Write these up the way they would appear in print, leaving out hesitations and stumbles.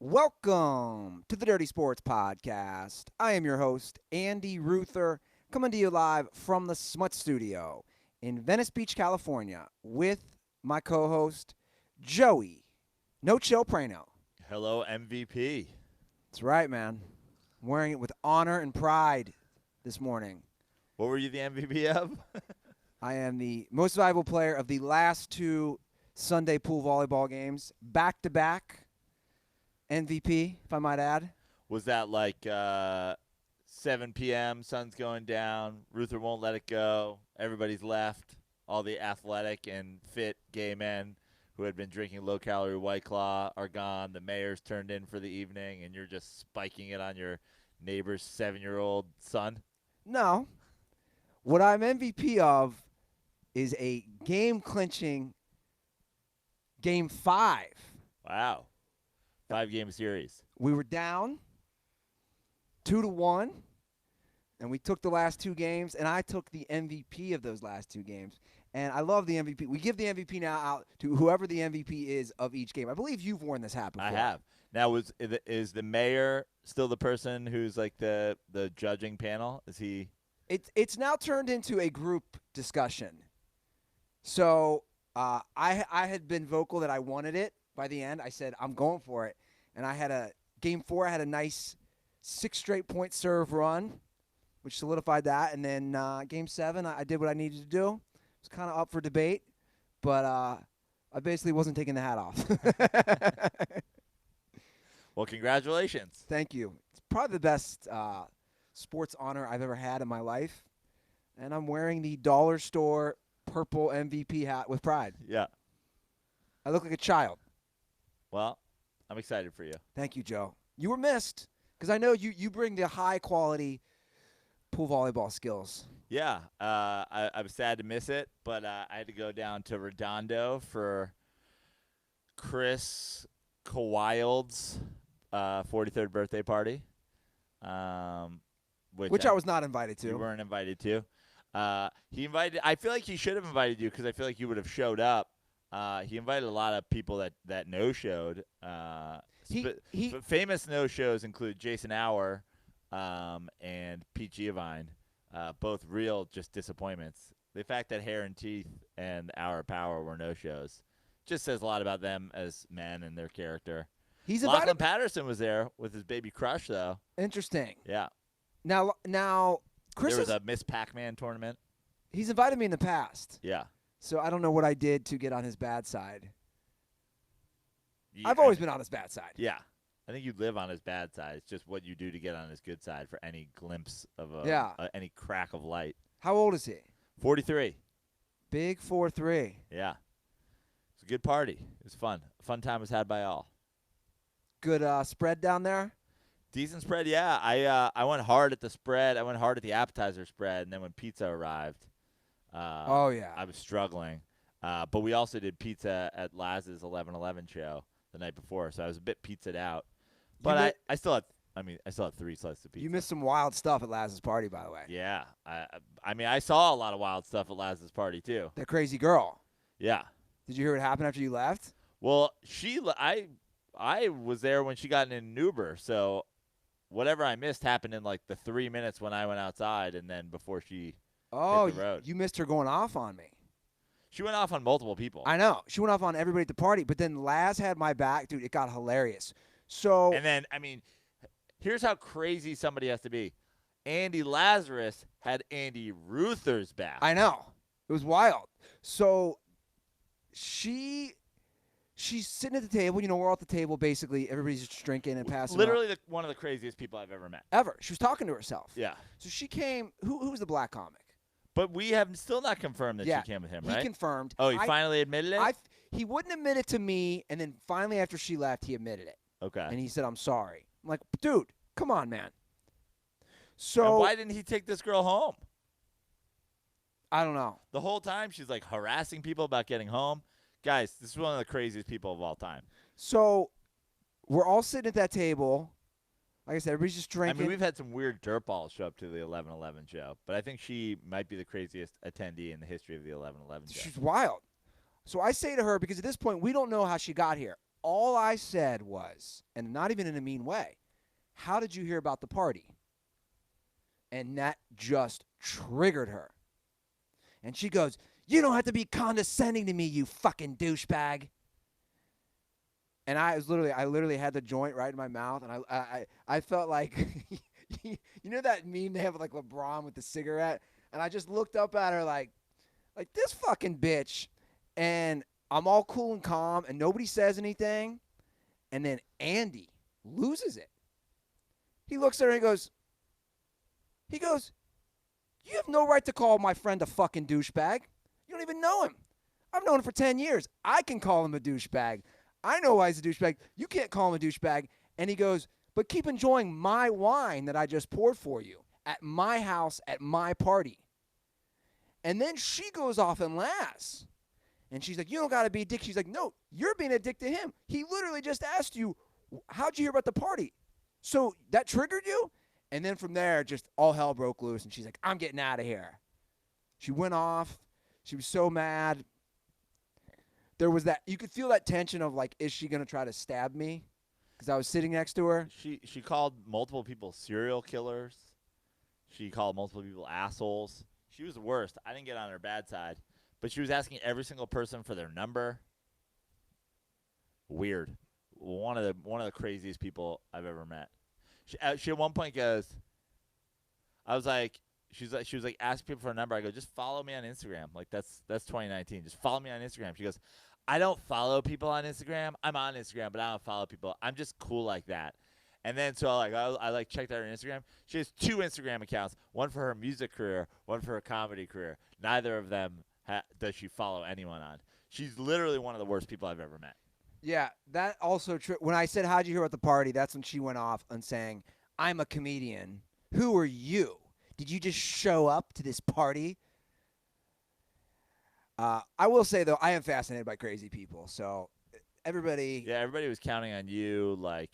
Welcome to the Dirty Sports Podcast. I am your host, Andy Ruther, coming to you live from the Smut Studio in Venice Beach, California, with my co-host, Joey No Chill Prano. Hello, MVP. That's right, man. I'm wearing it with honor and pride this morning. What were you the MVP of? I am the most valuable player of the last two Sunday pool volleyball games, back-to-back MVP, if I might add. Was that like 7 p.m., sun's going down, Ruther won't let it go, everybody's left, all the athletic and fit gay men who had been drinking low-calorie White Claw are gone, the mayor's turned in for the evening, and you're just spiking it on your neighbor's 7-year-old son? No. What I'm MVP of is a game-clinching Game 5. Wow. 5-game series. We were down 2-1, and we took the last two games, and I took the MVP of those last two games. And I love the MVP. We give the MVP now out to whoever the MVP is of each game. I believe you've worn this hat before. I have. Now, is the mayor still the person who's like the judging panel? Is he? It's now turned into a group discussion. So I had been vocal that I wanted it. By the end, I said, I'm going for it. And I had Game 4, I had a nice 6 straight point serve run, which solidified that. And then Game 7, I did what I needed to do. It was kind of up for debate, but I basically wasn't taking the hat off. Well, congratulations. Thank you. It's probably the best sports honor I've ever had in my life. And I'm wearing the dollar store purple MVP hat with pride. Yeah. I look like a child. Well, I'm excited for you. Thank you, Joe. You were missed because I know you bring the high-quality pool volleyball skills. Yeah, I was sad to miss it, but I had to go down to Redondo for Chris Kawild's 43rd birthday party, which I was not invited to. You weren't invited to. He invited. I feel like he should have invited you because I feel like you would have showed up. He invited a lot of people that no-showed. Famous no-shows include Jason Auer and Pete Giovine, both real just disappointments. The fact that Hair and Teeth and Hour Power were no-shows just says a lot about them as men and their character. Lachlan Patterson was there with his baby crush, though. Interesting. Yeah. Now, Chris. There was a Miss Pac-Man tournament. He's invited me in the past. Yeah. So I don't know what I did to get on his bad side. Yeah, I've always been on his bad side. Yeah. I think you live on his bad side. It's just what you do to get on his good side for any glimpse of any crack of light. How old is he? 43. Big 4'3". Yeah. It's a good party. It was fun. A fun time was had by all. Good spread down there? Decent spread, yeah. I went hard at the spread. I went hard at the appetizer spread, and then when pizza arrived, I was struggling. But we also did pizza at Laz's 11/11 show the night before, so I was a bit pizzaed out. But I still had 3 slices of pizza. You missed some wild stuff at Laz's party, by the way. Yeah. I saw a lot of wild stuff at Laz's party, too. That crazy girl. Yeah. Did you hear what happened after you left? Well, I was there when she got in an Uber, so whatever I missed happened in like the 3 minutes when I went outside and then before she hit the road. You missed her going off on me. She went off on multiple people. I know. She went off on everybody at the party, but then Laz had my back. Dude, it got hilarious. So And then, here's how crazy somebody has to be. Andy Lazarus had Andy Ruther's back. I know. It was wild. So she's sitting at the table. You know, we're all at the table basically. Everybody's just drinking and passing. Literally one of the craziest people I've ever met. Ever. She was talking to herself. Yeah. So she came. Who was the black comic? But we have still not confirmed that she came with him, right? He confirmed. Oh, he finally admitted it? He wouldn't admit it to me, and then finally after she left, he admitted it. Okay. And he said, I'm sorry. I'm like, dude, come on, man. So and why didn't he take this girl home? I don't know. The whole time she's like harassing people about getting home. Guys, this is one of the craziest people of all time. So we're all sitting at that table. Like I said, everybody's just drinking. We've had some weird dirtballs show up to the 11/11 show, but I think she might be the craziest attendee in the history of the 11/11 show. She's wild. So I say to her, because at this point we don't know how she got here. all I said was, and not even in a mean way, how did you hear about the party? And that just triggered her. And she goes, you don't have to be condescending to me, you fucking douchebag. And I literally had the joint right in my mouth, and I felt like, you know that meme they have like LeBron with the cigarette? And I just looked up at her like this fucking bitch. And I'm all cool and calm, and nobody says anything. And then Andy loses it. He looks at her and he goes, you have no right to call my friend a fucking douchebag. You don't even know him. I've known him for 10 years. I can call him a douchebag. I know why he's a douchebag. You can't call him a douchebag. And he goes, but keep enjoying my wine that I just poured for you at my house at my party. And then she goes off and laughs. And she's like, you don't got to be a dick. She's like, no, you're being a dick to him. He literally just asked you, how'd you hear about the party? So that triggered you? And then from there, just all hell broke loose. And she's like, I'm getting out of here. She went off. She was so mad. There was that, you could feel that tension of like, is she going to try to stab me? Because I was sitting next to her. She called multiple people serial killers. She called multiple people assholes. She was the worst. I didn't get on her bad side. But she was asking every single person for their number. Weird. One of the craziest people I've ever met. She at one point goes, she was like asking people for a number. I go, just follow me on Instagram. Like that's 2019. Just follow me on Instagram. She goes, I don't follow people on Instagram. I'm on Instagram, but I don't follow people. I'm just cool like that. And then so I checked out her Instagram. She has 2 Instagram accounts, one for her music career, one for her comedy career. Neither of them does she follow anyone on. She's literally one of the worst people I've ever met. Yeah, that also true. When I said, how'd you hear about the party, that's when she went off and saying, I'm a comedian. Who are you? Did you just show up to this party? I will say, though, I am fascinated by crazy people. So everybody. Yeah, everybody was counting on you, like,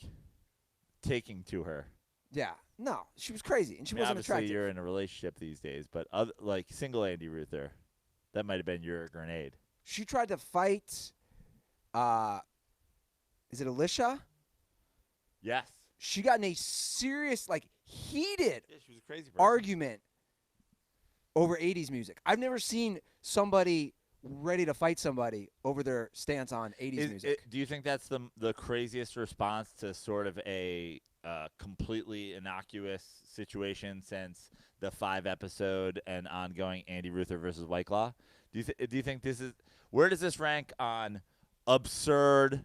taking to her. Yeah. No, she was crazy, and she wasn't obviously attractive. You're in a relationship these days, but like single Andy Ruther, that might have been your grenade. She tried to fight. Is it Alicia? Yes. She got in a serious, like, heated she was a crazy person. argument over 80s music. I've never seen somebody ready to fight somebody over their stance on 80s music. Do you think that's the craziest response to sort of a completely innocuous situation since the 5-episode and ongoing Andy Ruther versus White Claw? Do you think this is – where does this rank on absurd,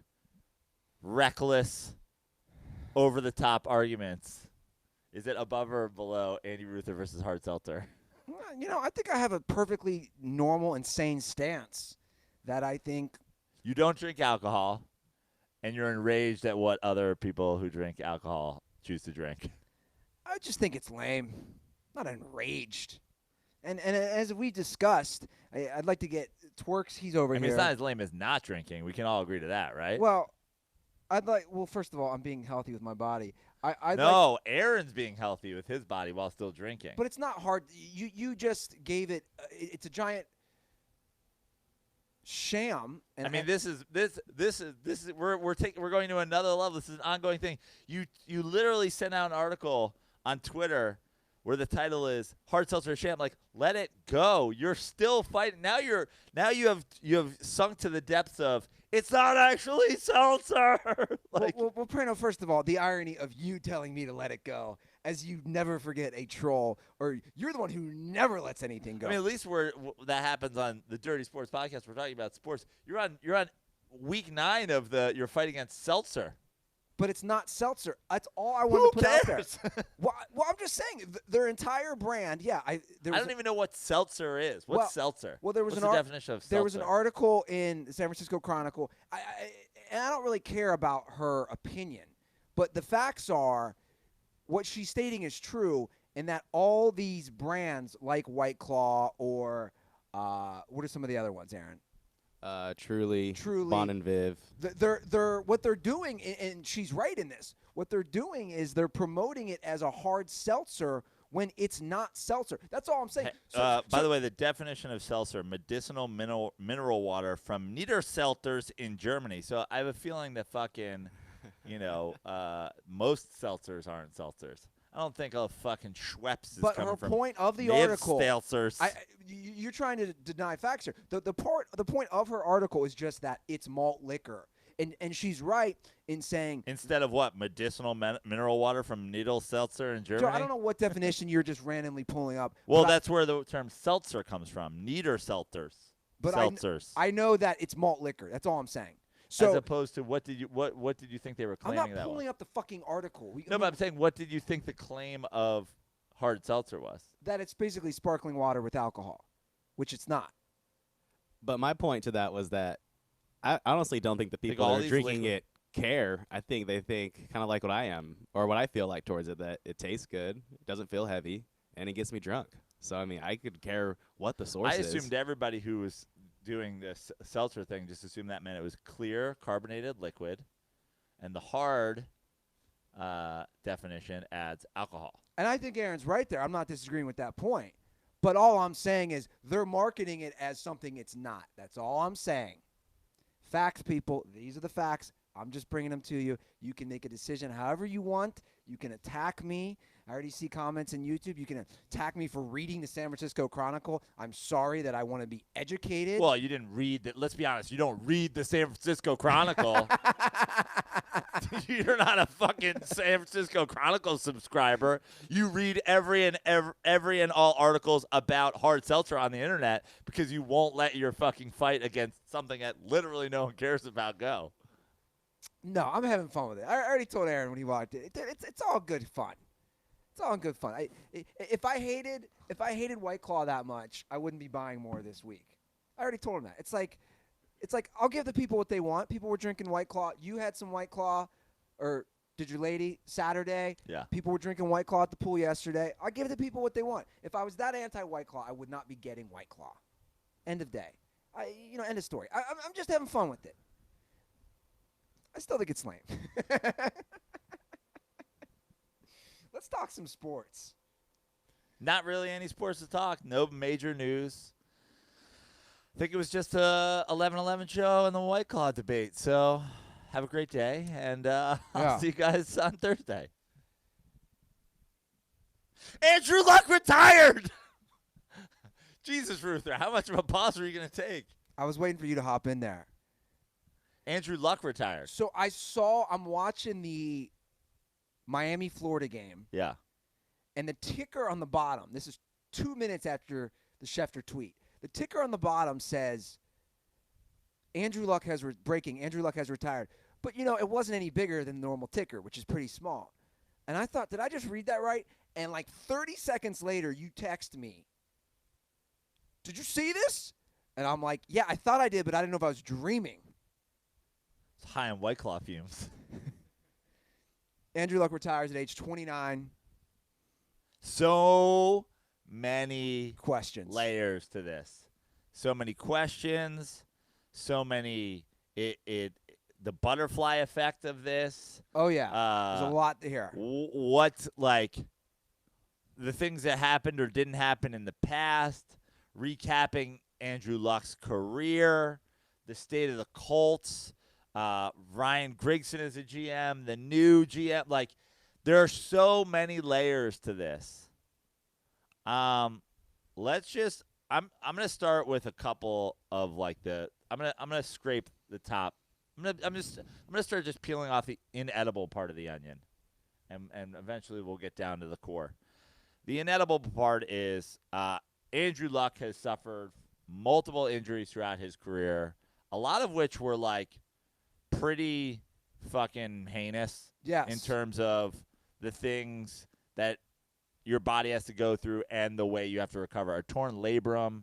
reckless, over-the-top arguments? Is it above or below Andy Ruther versus Hard Seltzer? You know, I think I have a perfectly normal and sane stance that I think – You don't drink alcohol, and you're enraged at what other people who drink alcohol choose to drink. I just think it's lame. Not enraged. And as we discussed, I'd like to get Twerks. He's over here. It's not as lame as not drinking. We can all agree to that, right? Well, first of all, I'm being healthy with my body. Aaron's being healthy with his body while still drinking. But it's not hard. You just gave it. It's a giant sham. And this is we're going to another level. This is an ongoing thing. You literally sent out an article on Twitter where the title is Hard Seltzer Sham. Like, let it go. You're still fighting. Now you have sunk to the depths of it's not actually seltzer. Well, Prano, first of all, the irony of you telling me to let it go, as you never forget a troll, or you're the one who never lets anything go. I mean, at least that happens on the Dirty Sports Podcast. We're talking about sports. You're on week 9 of your fight against seltzer. But it's not seltzer. That's all I wanted to put out there. Who Well, I'm just saying, their entire brand, yeah. I don't even know what seltzer is. What's seltzer? Well, there was What's the definition of seltzer? There was an article in the San Francisco Chronicle, and I don't really care about her opinion, but the facts are what she's stating is true in that all these brands like White Claw or what are some of the other ones, Aaron? Truly, Bon and Viv. They're what they're doing, and she's right in this. What they're doing is they're promoting it as a hard seltzer when it's not seltzer. That's all I'm saying. By the way, the definition of seltzer: medicinal mineral water from Niederselters in Germany. So I have a feeling that fucking, most seltzers aren't seltzers. I don't think a fucking Schweppes is coming from. But her point of the article, seltzers. You're trying to deny facts here. The point of her article is just that it's malt liquor. And she's right in saying instead of what medicinal mineral water from Niederseltzer in Germany. Joe, I don't know what definition you're just randomly pulling up. Well, that's where the term seltzer comes from. Niederselters. But seltzers. I know that it's malt liquor. That's all I'm saying. So, as opposed to what did you think they were claiming? I'm not pulling up the fucking article. But I'm saying what did you think the claim of hard seltzer was? That it's basically sparkling water with alcohol, which it's not. But my point to that was that I honestly don't think the people that are drinking it care. I think they think kind of like what I am or what I feel like towards it, that it tastes good, it doesn't feel heavy, and it gets me drunk. So, I mean, I could care what the source is. I assumed everybody who was doing this seltzer thing just assumed that meant it was clear, carbonated liquid, and the hard definition adds alcohol. And I think Aaron's right there. I'm not disagreeing with that point. But all I'm saying is they're marketing it as something it's not. That's all I'm saying. Facts, people. These are the facts. I'm just bringing them to you. You can make a decision however you want. You can attack me. I already see comments in YouTube. You can attack me for reading the San Francisco Chronicle. I'm sorry that I want to be educated. Well, you didn't read that. Let's be honest. You don't read the San Francisco Chronicle. You're not a fucking San Francisco Chronicle subscriber. You read every and all articles about hard seltzer on the internet because you won't let your fucking fight against something that literally no one cares about go. No, I'm having fun with it. I already told Aaron when he walked in. It's all good fun. It's all good fun. If I hated White Claw that much, I wouldn't be buying more this week. I already told him that. It's like I'll give the people what they want. People were drinking White Claw. You had some White Claw, or did your lady Saturday? Yeah. People were drinking White Claw at the pool yesterday. I give the people what they want. If I was that anti-White Claw, I would not be getting White Claw. End of day. End of story. I'm just having fun with it. I still think it's lame. Let's talk some sports. Not really any sports to talk. No major news. I think it was just a 11-11 show and the White Claw debate. So have a great day, and I'll see you guys on Thursday. Andrew Luck retired! Jesus, Ruther, how much of a pause are you going to take? I was waiting for you to hop in there. Andrew Luck retired. So I'm watching the Miami-Florida game. Yeah. And the ticker on the bottom, this is 2 minutes after the Schefter tweet. The ticker on the bottom says, Andrew Luck has retired. But, it wasn't any bigger than the normal ticker, which is pretty small. And I thought, did I just read that right? And like 30 seconds later, you text me, did you see this? And I'm like, yeah, I thought I did, but I didn't know if I was dreaming. It's high on White Claw fumes. Andrew Luck retires at age 29. So many questions, layers to this. So many questions. So many. The butterfly effect of this. Oh yeah, there's a lot to hear. What's like the things that happened or didn't happen in the past? Recapping Andrew Luck's career, the state of the Colts. Ryan Grigson is a GM, the new GM. Like, there are so many layers to this. Let's just. I'm gonna start with a couple of like I'm gonna scrape the top. I'm gonna start just peeling off the inedible part of the onion, and eventually we'll get down to the core. The inedible part is Andrew Luck has suffered multiple injuries throughout his career, a lot of which were like pretty fucking heinous. Yes. In terms of the things that your body has to go through and the way you have to recover. A torn labrum,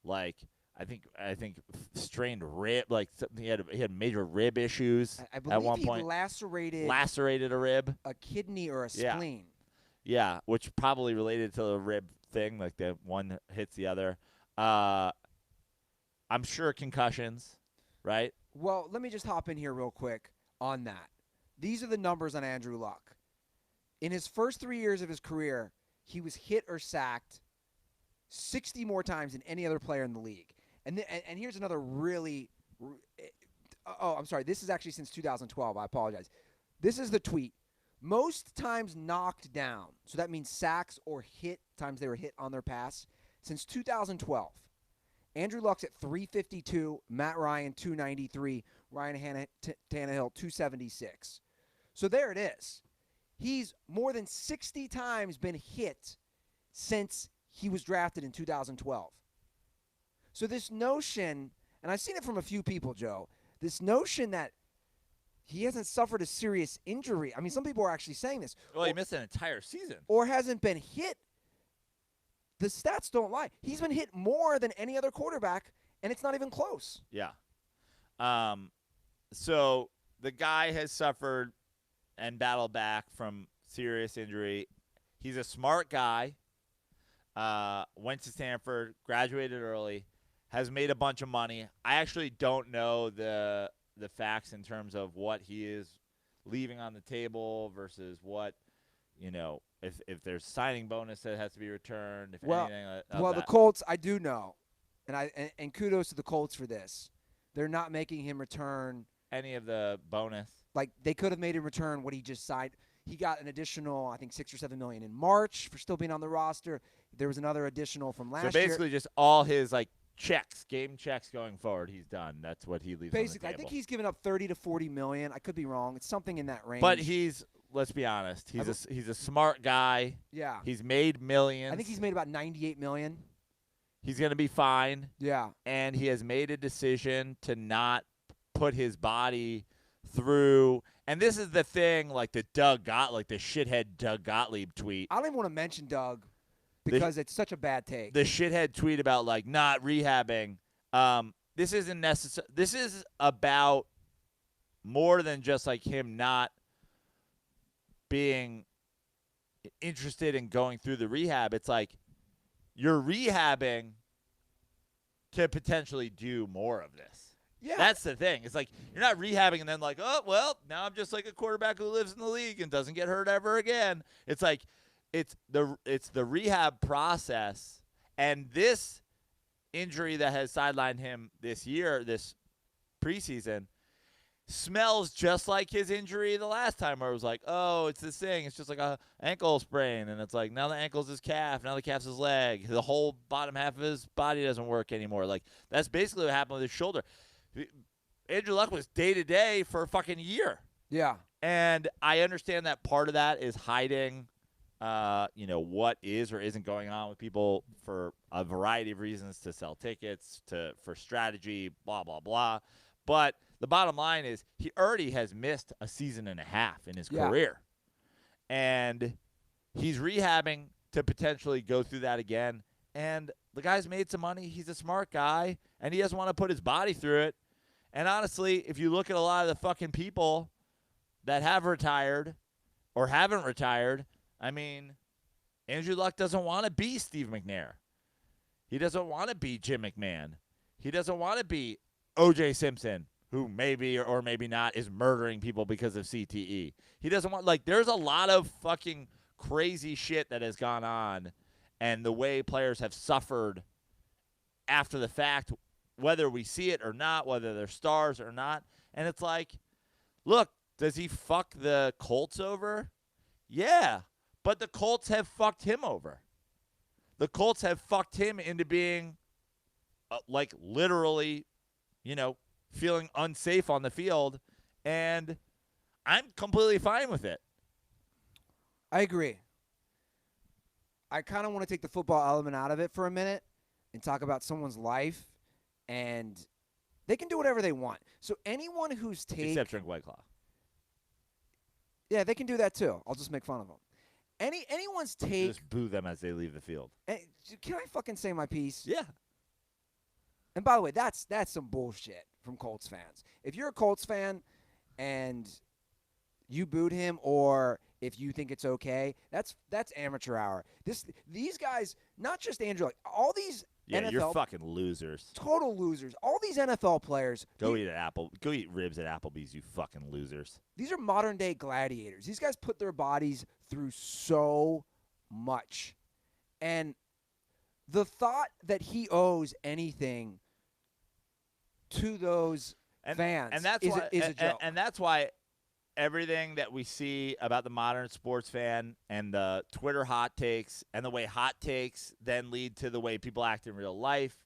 like I think strained rib, like he had major rib issues I believe at one he point. Lacerated a rib, a kidney or a spleen. Yeah, which probably related to the rib thing, like the one hits the other. I'm sure concussions, right? Well, let me just hop in here real quick on that. These are the numbers on Andrew Luck. In his first 3 years of his career, he was hit or sacked 60 more times than any other player in the league. And here's another really I'm sorry. This is actually since 2012. I apologize. This is the tweet. Most times knocked down, so that means sacks or hit, times they were hit on their pass, since 2012. Andrew Luck's at 352, Matt Ryan 293, Ryan Tannehill 276. So there it is. He's more than 60 times been hit since he was drafted in 2012. So this notion, and I've seen it from a few people, Joe, this notion that he hasn't suffered a serious injury. I mean, some people are actually saying this. Well, he missed an entire season. Or hasn't been hit. The stats don't lie. He's been hit more than any other quarterback, and it's not even close. Yeah. So the guy has suffered and battled back from serious injury. He's a smart guy. Went to Stanford, graduated early, has made a bunch of money. I actually don't know the facts in terms of what he is leaving on the table versus what, if there's signing bonus that has to be returned. The Colts, I do know, and kudos to the Colts for this. They're not making him return any of the bonus. Like, they could have made him return what he just signed. He got an additional, I think, $6 or $7 million in March for still being on the roster. There was another additional from last year. So basically, just all his game checks going forward, he's done. That's what he leaves. Basically, on the I table. think he's given up $30 to $40 million. I could be wrong. It's something in that range. But let's be honest, he's a smart guy. Yeah. He's made millions. I think he's made about $98 million. He's going to be fine. Yeah. And he has made a decision to not put his body through. And this is the thing, the shithead Doug Gottlieb tweet. I don't even want to mention Doug because it's such a bad take. The shithead tweet about not rehabbing. This isn't necessary. This is about more than just him not being interested in going through the rehab. It's you're rehabbing to potentially do more of this. Yeah. That's the thing. It's you're not rehabbing and then oh, well, now I'm just a quarterback who lives in the league and doesn't get hurt ever again. It's it's the rehab process, and this injury that has sidelined him this year, this preseason, smells just like his injury the last time where it was oh, it's this thing. It's just a ankle sprain, and it's now the ankle's his calf, now the calf's his leg. The whole bottom half of his body doesn't work anymore. That's basically what happened with his shoulder. Andrew Luck was day-to-day for a fucking year. Yeah. And I understand that part of that is hiding, what is or isn't going on with people for a variety of reasons, to sell tickets, for strategy, blah, blah, blah. But the bottom line is he already has missed a season and a half in his career. And he's rehabbing to potentially go through that again. And the guy's made some money. He's a smart guy, and he doesn't want to put his body through it. And honestly, if you look at a lot of the fucking people that have retired or haven't retired, I mean, Andrew Luck doesn't want to be Steve McNair. He doesn't want to be Jim McMahon. He doesn't want to be O.J. Simpson, who maybe or maybe not is murdering people because of CTE. He doesn't want, there's a lot of fucking crazy shit that has gone on, and the way players have suffered after the fact, whether we see it or not, whether they're stars or not. And it's look, does he fuck the Colts over? Yeah, but the Colts have fucked him over. The Colts have fucked him into being, literally, feeling unsafe on the field, and I'm completely fine with it. I agree. I kind of want to take the football element out of it for a minute and talk about someone's life, and they can do whatever they want. So anyone who's Except drink White Claw. Yeah, they can do that too. I'll just make fun of them. Anyone's take. Just boo them as they leave the field. Can I fucking say my piece? Yeah. And by the way, that's some bullshit from Colts fans. If you're a Colts fan and you booed him, or if you think it's okay, that's amateur hour. These guys, not just Andrew, all these NFL, you're fucking losers. Total losers. All these NFL players. Go eat ribs at Applebee's, you fucking losers. These are modern day gladiators. These guys put their bodies through so much And the thought that he owes anything to those fans and that's is, why, is a joke. And that's why everything that we see about the modern sports fan and the Twitter hot takes and the way hot takes then lead to the way people act in real life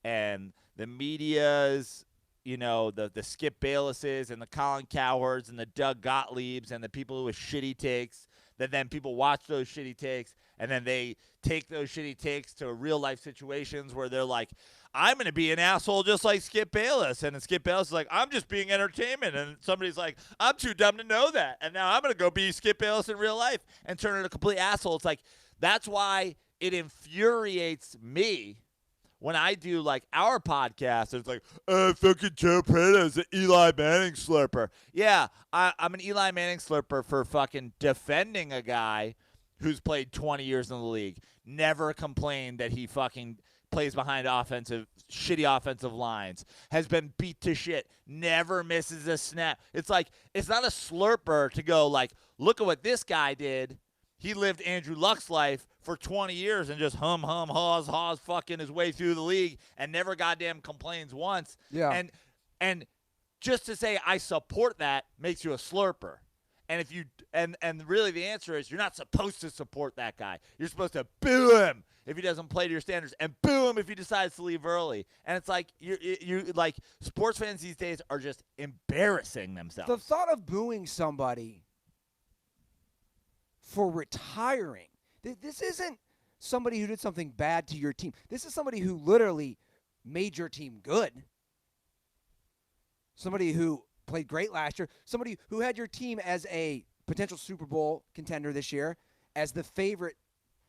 and the media's, the Skip Baylesses and the Colin Cowards and the Doug Gottliebs and the people with shitty takes, that then people watch those shitty takes and then they take those shitty takes to real life situations where they're like, I'm going to be an asshole just like Skip Bayless. And then Skip Bayless is like, I'm just being entertainment. And somebody's like, I'm too dumb to know that. And now I'm going to go be Skip Bayless in real life and turn into a complete asshole. It's like, that's why it infuriates me when I do like our podcast. It's like, fucking Joe Prada's an Eli Manning slurper. Yeah, I'm an Eli Manning slurper for fucking defending a guy who's played 20 years in the league. Never complained that he fucking plays behind shitty offensive lines, has been beat to shit, never misses a snap. It's like, it's not a slurper to go like, look at what this guy did. He lived Andrew Luck's life for 20 years and just haws fucking his way through the league and never goddamn complains once. Yeah. And just to say I support that makes you a slurper. And if you and really the answer is you're not supposed to support that guy. You're supposed to boo him if he doesn't play to your standards and boo him if he decides to leave early. And it's like you like sports fans these days are just embarrassing themselves. The thought of booing somebody for retiring, this isn't somebody who did something bad to your team. This is somebody who literally made your team good. Somebody who played great last year. Somebody who had your team as a potential Super Bowl contender this year, as the favorite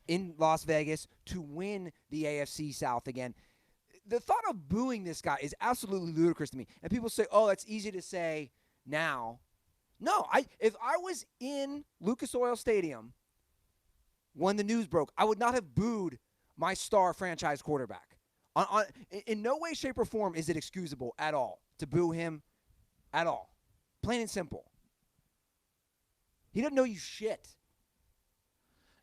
in Las Vegas to win the AFC South again. The thought of booing this guy is absolutely ludicrous to me. And people say, oh, that's easy to say now. No, if I was in Lucas Oil Stadium when the news broke, I would not have booed my star franchise quarterback. In no way, shape, or form is it excusable at all to boo him at all. Plain and simple. He doesn't know you shit.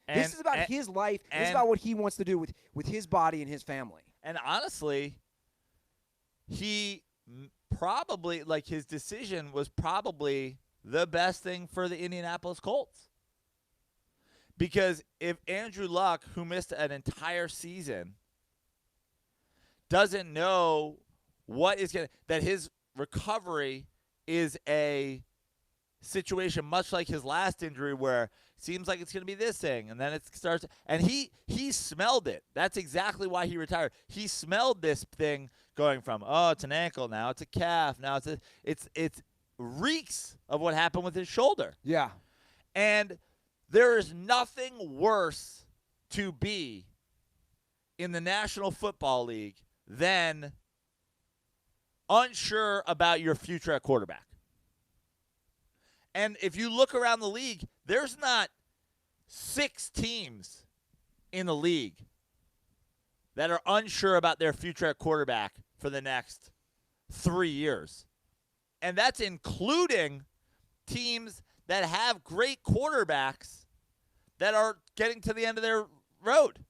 This is about his life. This is about what he wants to do with his body and his family. And honestly, he probably, like, his decision was probably the best thing for the Indianapolis Colts. Because if Andrew Luck, who missed an entire season, doesn't know that his recovery is a situation much like his last injury where it seems like it's going to be this thing and then it starts, and he smelled it. That's exactly why he retired. He smelled this thing going from, oh, it's an ankle, now it's a calf, now it's reeks of what happened with his shoulder. Yeah. And there is nothing worse to be in the National Football League than unsure about your future at quarterback. And if you look around the league, there's not 6 teams in the league that are unsure about their future at quarterback for the next 3 years. And that's including teams that have great quarterbacks that are getting to the end of their road.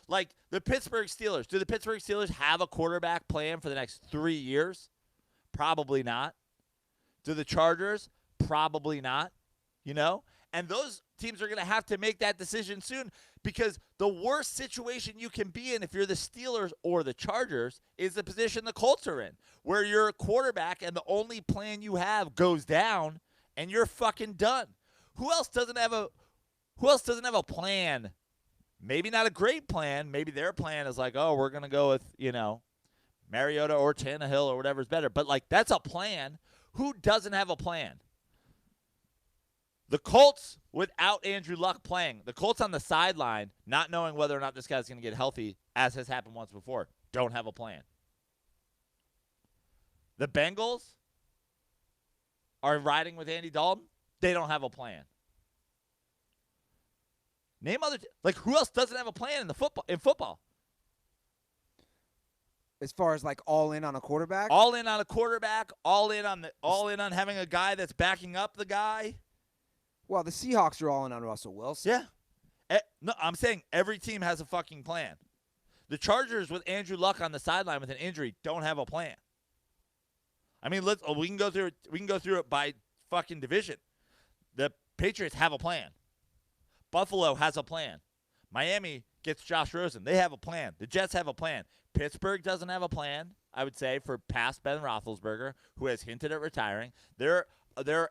Like the Pittsburgh Steelers. Do the Pittsburgh Steelers have a quarterback plan for the next 3 years? Probably not. Do the Chargers? Probably not. And those teams are going to have to make that decision soon, because the worst situation you can be in if you're the Steelers or the Chargers is the position the Colts are in, where you're a quarterback and the only plan you have goes down and you're fucking done. Who else doesn't have a plan? Maybe not a great plan. Maybe their plan is like, oh, we're going to go with, Mariota or Tannehill or whatever's better. But, like, that's a plan. Who doesn't have a plan? The Colts, without Andrew Luck playing, the Colts on the sideline, not knowing whether or not this guy's going to get healthy, as has happened once before, don't have a plan. The Bengals are riding with Andy Dalton. They don't have a plan. Name other who else doesn't have a plan in football? As far as like all in on a quarterback? All in on a quarterback, all in on having a guy that's backing up the guy. Well, the Seahawks are all in on Russell Wilson. Yeah. No, I'm saying every team has a fucking plan. The Chargers with Andrew Luck on the sideline with an injury don't have a plan. I mean, we can go through it. We can go through it by fucking division. The Patriots have a plan. Buffalo has a plan. Miami gets Josh Rosen. They have a plan. The Jets have a plan. Pittsburgh doesn't have a plan, I would say, for past Ben Roethlisberger, who has hinted at retiring. They're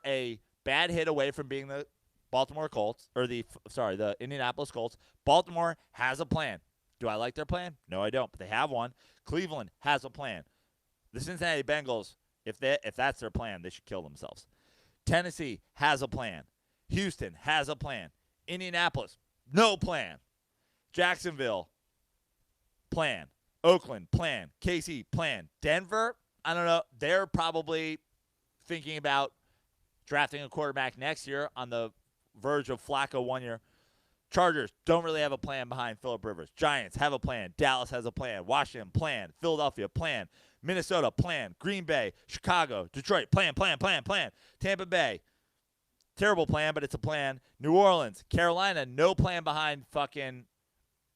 a bad hit away from being the Baltimore Colts, or the Indianapolis Colts. Baltimore has a plan. Do I like their plan? No, I don't, but they have one. Cleveland has a plan. The Cincinnati Bengals, if that's their plan, they should kill themselves. Tennessee has a plan. Houston has a plan. Indianapolis, no plan. Jacksonville, plan. Oakland, plan. KC, plan. Denver, I don't know. They're probably thinking about drafting a quarterback next year, on the verge of Flacco 1 year. Chargers don't really have a plan behind Phillip Rivers. Giants have a plan. Dallas has a plan. Washington, plan. Philadelphia, plan. Minnesota, plan. Green Bay, Chicago, Detroit, plan. Tampa Bay, terrible plan, but it's a plan. New Orleans, Carolina, no plan behind fucking,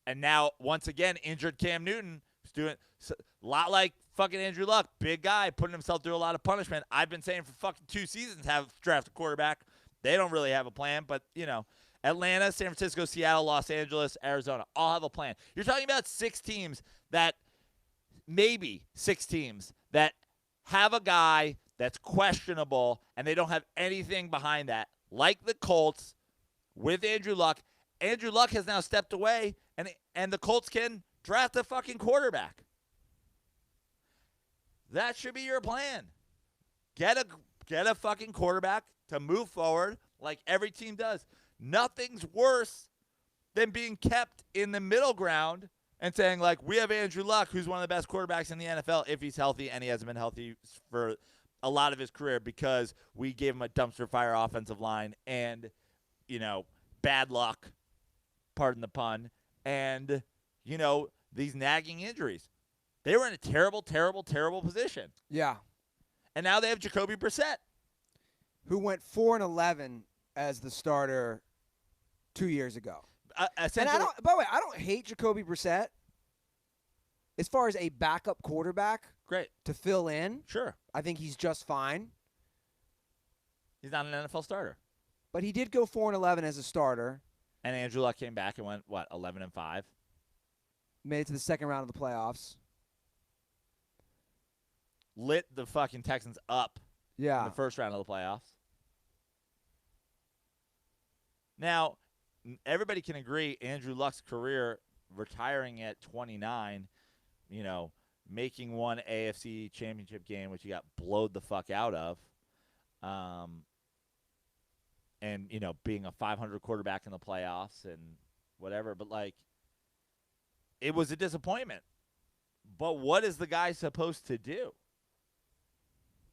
and now, once again, injured Cam Newton. He's doing a lot like fucking Andrew Luck. Big guy, putting himself through a lot of punishment. I've been saying for fucking 2 seasons, have draft a quarterback. They don't really have a plan, but, Atlanta, San Francisco, Seattle, Los Angeles, Arizona all have a plan. You're talking about 6 teams that have a guy that's questionable, and they don't have anything behind that, like the Colts with Andrew Luck. Andrew Luck has now stepped away, and the Colts can draft a fucking quarterback. That should be your plan. Get a fucking quarterback to move forward like every team does. Nothing's worse than being kept in the middle ground and saying, like, we have Andrew Luck, who's one of the best quarterbacks in the NFL if he's healthy, and he hasn't been healthy for a lot of his career because we gave him a dumpster fire offensive line and, bad luck, pardon the pun, and, these nagging injuries. They were in a terrible, terrible, terrible position. Yeah. And now they have Jacoby Brissett, who went 4-11 as the starter 2 years ago. And by the way, I don't hate Jacoby Brissett. As far as a backup quarterback, great to fill in. Sure. I think he's just fine. He's not an NFL starter. But he did go 4-11 as a starter. And Andrew Luck came back and went, 11-5? Made it to the second round of the playoffs. Lit the fucking Texans up in the first round of the playoffs. Now, everybody can agree Andrew Luck's career, retiring at 29, making one AFC championship game, which he got blowed the fuck out of, and, being a 500 quarterback in the playoffs and whatever. But, it was a disappointment. But what is the guy supposed to do?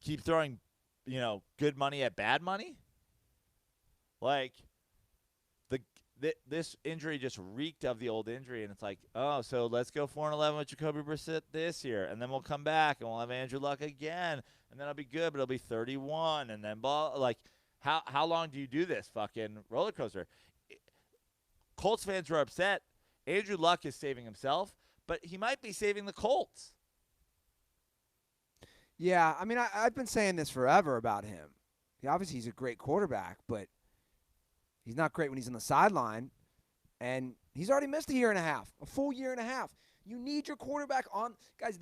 Keep throwing, good money at bad money? This injury just reeked of the old injury, and it's like, oh, so let's go 4-11 with Jacoby Brissett this year, and then we'll come back, and we'll have Andrew Luck again, and then it'll be good, but it'll be 31, and then how long do you do this fucking roller coaster? Colts fans are upset. Andrew Luck is saving himself, but he might be saving the Colts. Yeah, I mean, I've been saying this forever about him. Obviously, he's a great quarterback, but he's not great when he's on the sideline, and he's already missed a full year and a half. You need your quarterback on. Guys,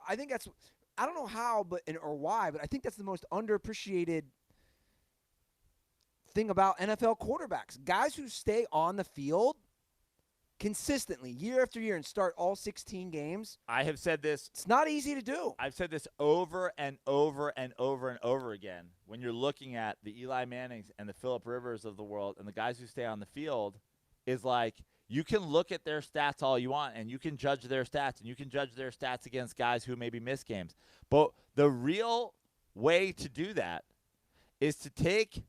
I think that's, I don't know how or why, but I think that's the most underappreciated thing about NFL quarterbacks. Guys who stay on the field consistently year after year and start all 16 games. I have said this. It's not easy to do. I've said this over and over and over and over again. When you're looking at the Eli Mannings and the Phillip Rivers of the world and the guys who stay on the field, is like, you can look at their stats all you want, and you can judge their stats, and you can judge their stats against guys who maybe miss games. But the real way to do that is to take,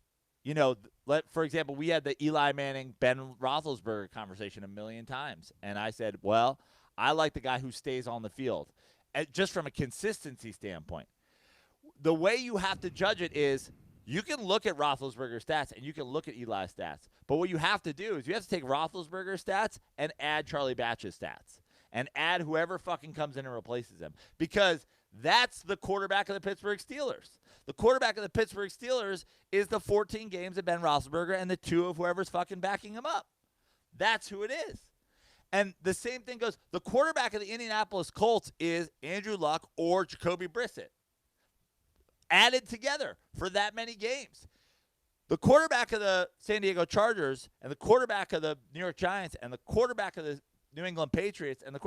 for example, we had the Eli Manning, Ben Roethlisberger conversation a million times. And I said, well, I like the guy who stays on the field, just from a consistency standpoint. The way you have to judge it is, You can look at Roethlisberger's stats and you can look at Eli's stats. But what you have to do is you have to take Roethlisberger's stats and add Charlie Batch's stats and add whoever fucking comes in and replaces him, because that's the quarterback of the Pittsburgh Steelers. The quarterback of the Pittsburgh Steelers is the 14 games of Ben Roethlisberger and the 2 of whoever's fucking backing him up. That's who it is. And the same thing goes. The quarterback of the Indianapolis Colts is Andrew Luck or Jacoby Brissett, added together for that many games. The quarterback of the San Diego Chargers and the quarterback of the New York Giants and the quarterback of the New England Patriots and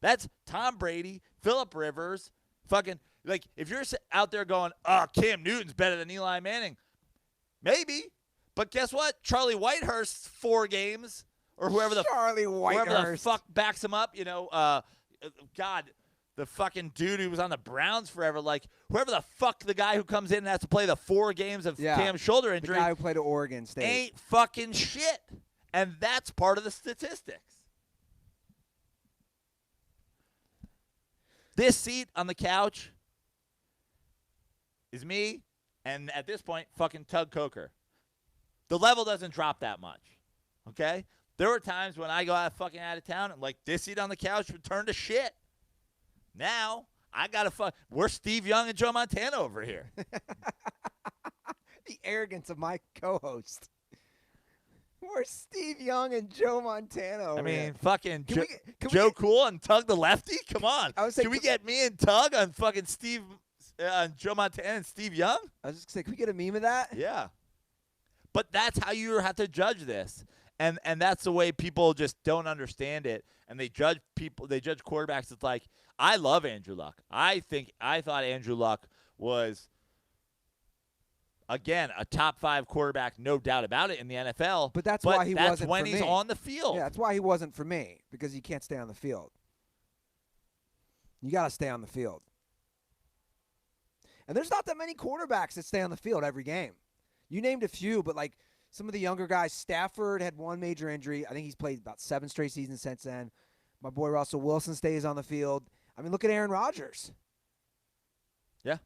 that's Tom Brady, Phillip Rivers, fucking, if you're out there going, Cam Newton's better than Eli Manning, maybe, but guess what? Charlie Whitehurst's 4 games, or whoever the fuck backs him up, God, the fucking dude who was on the Browns forever, whoever the fuck the guy who comes in and has to play the 4 games of Cam's shoulder injury, the guy who played at Oregon State, ain't fucking shit, and that's part of the statistics. This seat on the couch is me, and at this point, fucking Tug Coker. The level doesn't drop that much, okay? There were times when I go out of town and, this seat on the couch would turn to shit. Now, I got to we're Steve Young and Joe Montana over here. The arrogance of my co-host. We're Steve Young and Joe Montana over here. Fucking Joe Cool and Tug the Lefty? Come on. Can we get me and Tug on fucking Steve Joe Montana and Steve Young? I was just going to say, can we get a meme of that? Yeah. But that's how you have to judge this. And that's the way people just don't understand it. And they judge quarterbacks. It's I love Andrew Luck. I thought Andrew Luck was, again, a top 5 quarterback, no doubt about it, in the NFL. But that's why he wasn't for me. That's when he's on the field. Yeah, that's why he wasn't for me, because you can't stay on the field. You got to stay on the field. And there's not that many quarterbacks that stay on the field every game. You named a few, but some of the younger guys, Stafford had 1 major injury. I think he's played about 7 straight seasons since then. My boy Russell Wilson stays on the field. Look at Aaron Rodgers. Yeah.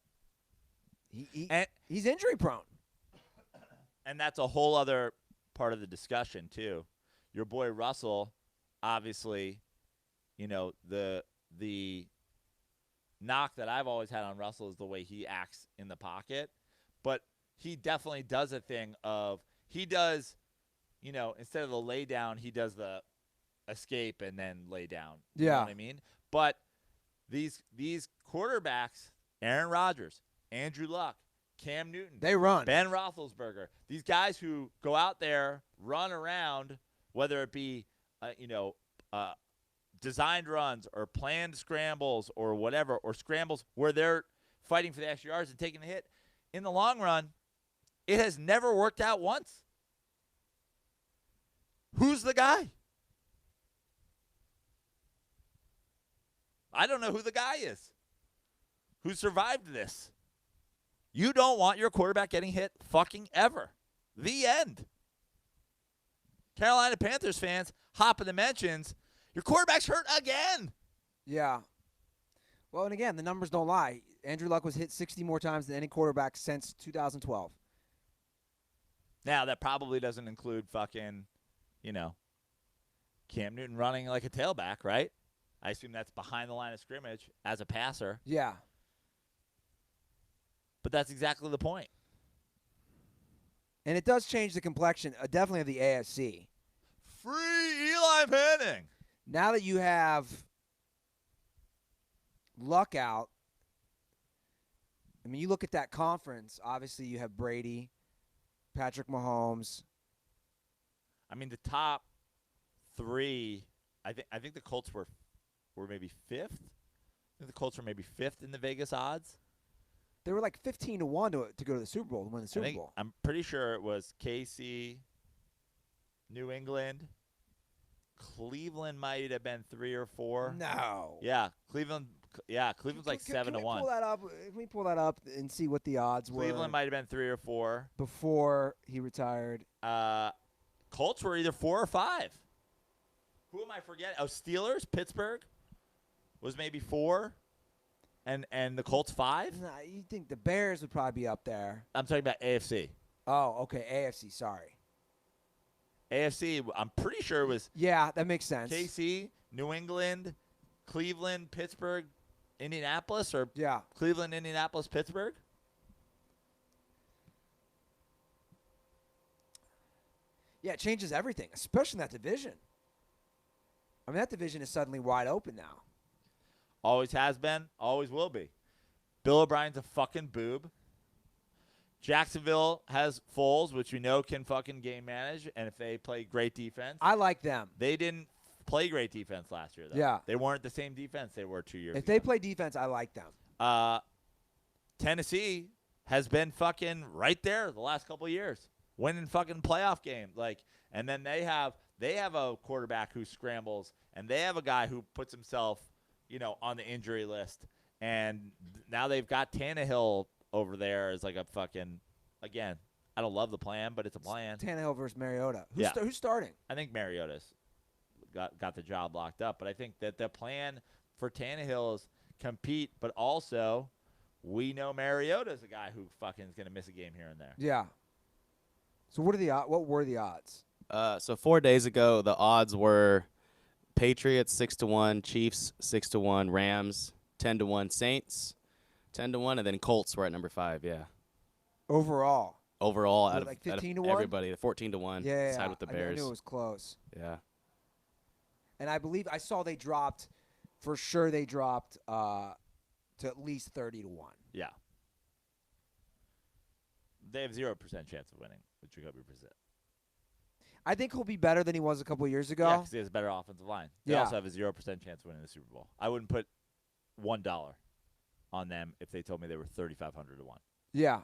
He's injury prone. And that's a whole other part of the discussion, too. Your boy Russell, obviously, the knock that I've always had on Russell is the way he acts in the pocket. But he definitely does a thing of, he does, instead of the lay down, he does the escape and then lay down. You know what I mean? But these quarterbacks, Aaron Rodgers, Andrew Luck, Cam Newton, they run. Ben Roethlisberger, these guys who go out there, run around, whether it be, designed runs or planned scrambles or whatever, or scrambles where they're fighting for the extra yards and taking the hit. In the long run, it has never worked out once. Who's the guy? I don't know who the guy is who survived this. You don't want your quarterback getting hit fucking ever. The end. Carolina Panthers fans, hop in the mentions. Your quarterback's hurt again. Yeah. Well, and again, the numbers don't lie. Andrew Luck was hit 60 more times than any quarterback since 2012. Now, that probably doesn't include fucking, Cam Newton running like a tailback, right? I assume that's behind the line of scrimmage as a passer. Yeah. But that's exactly the point. And it does change the complexion, definitely, of the AFC. Free Eli Manning. Now that you have Luck out, you look at that conference, obviously you have Brady, Patrick Mahomes. The top 3, I think the Colts were maybe 5th. I think the Colts were maybe 5th in the Vegas odds. They were 15-1 to go to the Super Bowl, to win the Super Bowl. I'm pretty sure it was KC, New England, Cleveland might have been 3 or 4. No. Yeah, Cleveland's 7-1. Can we pull that up and see what the odds were? Cleveland might have been 3 or 4 before he retired. Colts were either 4 or 5. Who am I forgetting? Oh, Steelers, Pittsburgh was maybe 4, and the Colts 5? Nah, you think the Bears would probably be up there? I'm talking about AFC. Oh, okay, AFC. Sorry. AFC, I'm pretty sure it was Yeah, that makes sense. KC, New England, Cleveland, Pittsburgh, Indianapolis, or Yeah. Cleveland, Indianapolis, Pittsburgh. Yeah, it changes everything, especially in that division. I mean, that division is suddenly wide open now. Always has been, always will be. Bill O'Brien's a fucking boob. Jacksonville has Foles, which we know can fucking game manage, and if they play great defense. I like them. They didn't play great defense last year, though. Yeah. They weren't the same defense they were 2 years ago. If they play defense, I like them. Tennessee has been fucking right there the last couple of years, winning fucking playoff games. And then they have a quarterback who scrambles, and they have a guy who puts himself, on the injury list. And now they've got Tannehill over there as like a fucking, again, I don't love the plan, but it's a plan. Tannehill versus Mariota. Yeah. Who's starting? I think Mariota's got the job locked up. But I think that the plan for Tannehill is compete, but also we know Mariota's a guy who fucking is going to miss a game here and there. Yeah. So what were the odds? So 4 days ago, the odds were Patriots 6-1, Chiefs 6-1, Rams 10-1, Saints 10-1, and then Colts were at number 5. Yeah. Overall, out of like 15 to 1? everybody, 14-1. Yeah. Tied with the Bears. I knew it was close. Yeah. And I believe I saw they dropped, for sure they dropped to at least 30 to 1. Yeah. They have 0% chance of winning with Jacoby Brissett. I think he'll be better than he was a couple of years ago. Yeah, because he has a better offensive line. They Yeah. also have a 0% chance of winning the Super Bowl. I wouldn't put $1 on them if they told me they were 3,500 to 1. Yeah.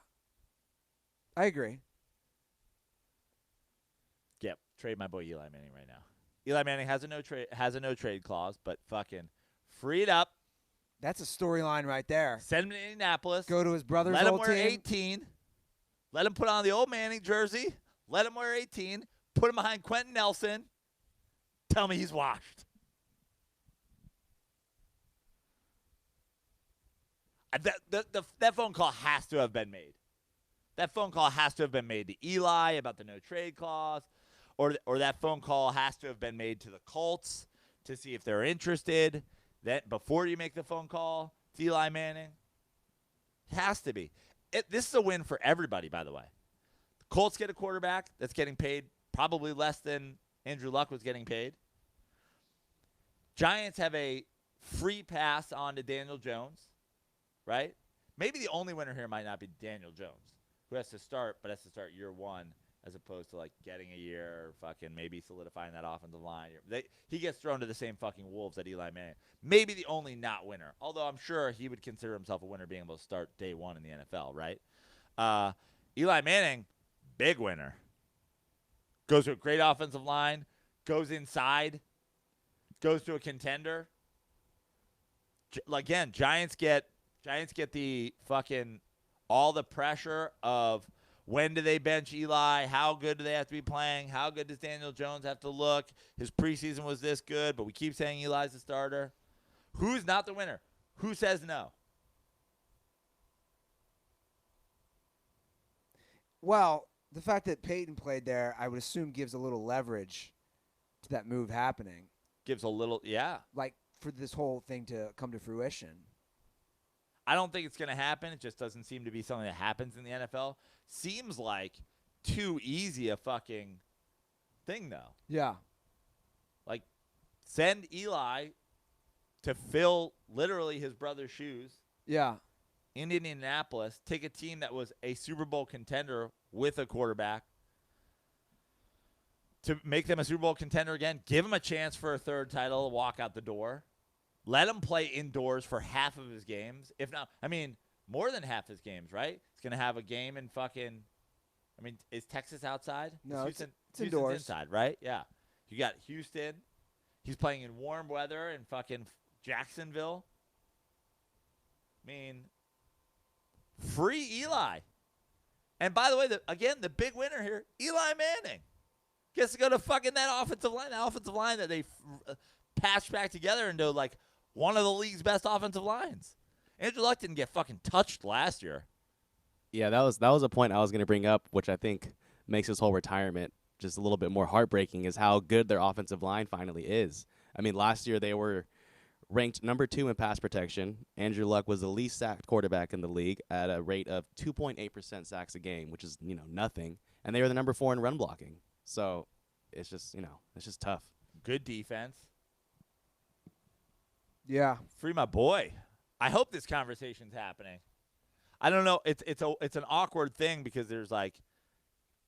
I agree. Yep. Trade my boy Eli Manning right now. Eli Manning has a no trade clause, but fucking free it up. That's a storyline right there. Send him to Indianapolis. Go to his brother's Let him old wear team. 18. Let him put on the old Manning jersey. Let him wear 18. Put him behind Quentin Nelson. Tell me he's washed. That phone call has to have been made. That phone call has to have been made to Eli about the no trade clause, or that phone call has to have been made to the Colts to see if they're interested. That before you make the phone call to Eli Manning, it has to be. This is a win for everybody, by the way. The Colts get a quarterback that's getting paid probably less than Andrew Luck was getting paid. Giants have a free pass on to Daniel Jones, right? Maybe the only winner here might not be Daniel Jones, who has to start, but has to start year one as opposed to, like, getting a year or fucking maybe solidifying that offensive line. He gets thrown to the same fucking wolves that Eli Manning. Maybe the only not winner, although I'm sure he would consider himself a winner being able to start day one in the NFL, right? Eli Manning, big winner. Goes to a great offensive line, goes inside, goes to a contender. Again, Giants get the fucking all the pressure of when do they bench Eli? How good do they have to be playing? How good does Daniel Jones have to look? His preseason was this good, but we keep saying Eli's the starter. Who's not the winner? Who says no? Well, the fact that Peyton played there, I would assume gives a little leverage to that move happening. Gives a little, yeah. Like, for this whole thing to come to fruition. I don't think it's going to happen. It just doesn't seem to be something that happens in the NFL. Seems like too easy a fucking thing, though. Yeah. Like, send Eli to fill literally his brother's shoes Yeah. in Indianapolis, take a team that was a Super Bowl contender with a quarterback to make them a Super Bowl contender again, give him a chance for a third title, walk out the door. Let him play indoors for half of his games. If not, I mean, more than half his games, right? He's going to have a game in fucking, I mean, is Texas outside? No, Is it's Houston's indoors. inside, right? Yeah. You got Houston. He's playing in warm weather in fucking Jacksonville. I mean, free Eli. And by the way, the big winner here, Eli Manning. Gets to go to fucking that offensive line that they patched back together into, like, one of the league's best offensive lines. Andrew Luck didn't get fucking touched last year. Yeah, that was a point I was going to bring up, which I think makes his whole retirement just a little bit more heartbreaking, is how good their offensive line finally is. I mean, last year they were ranked number 2 in pass protection. Andrew Luck was the least sacked quarterback in the league at a rate of 2.8% sacks a game, which is, nothing. And they were the number 4 in run blocking. So it's just, it's just tough. Good defense. Yeah. Free my boy. I hope this conversation's happening. I don't know. It's an awkward thing because there's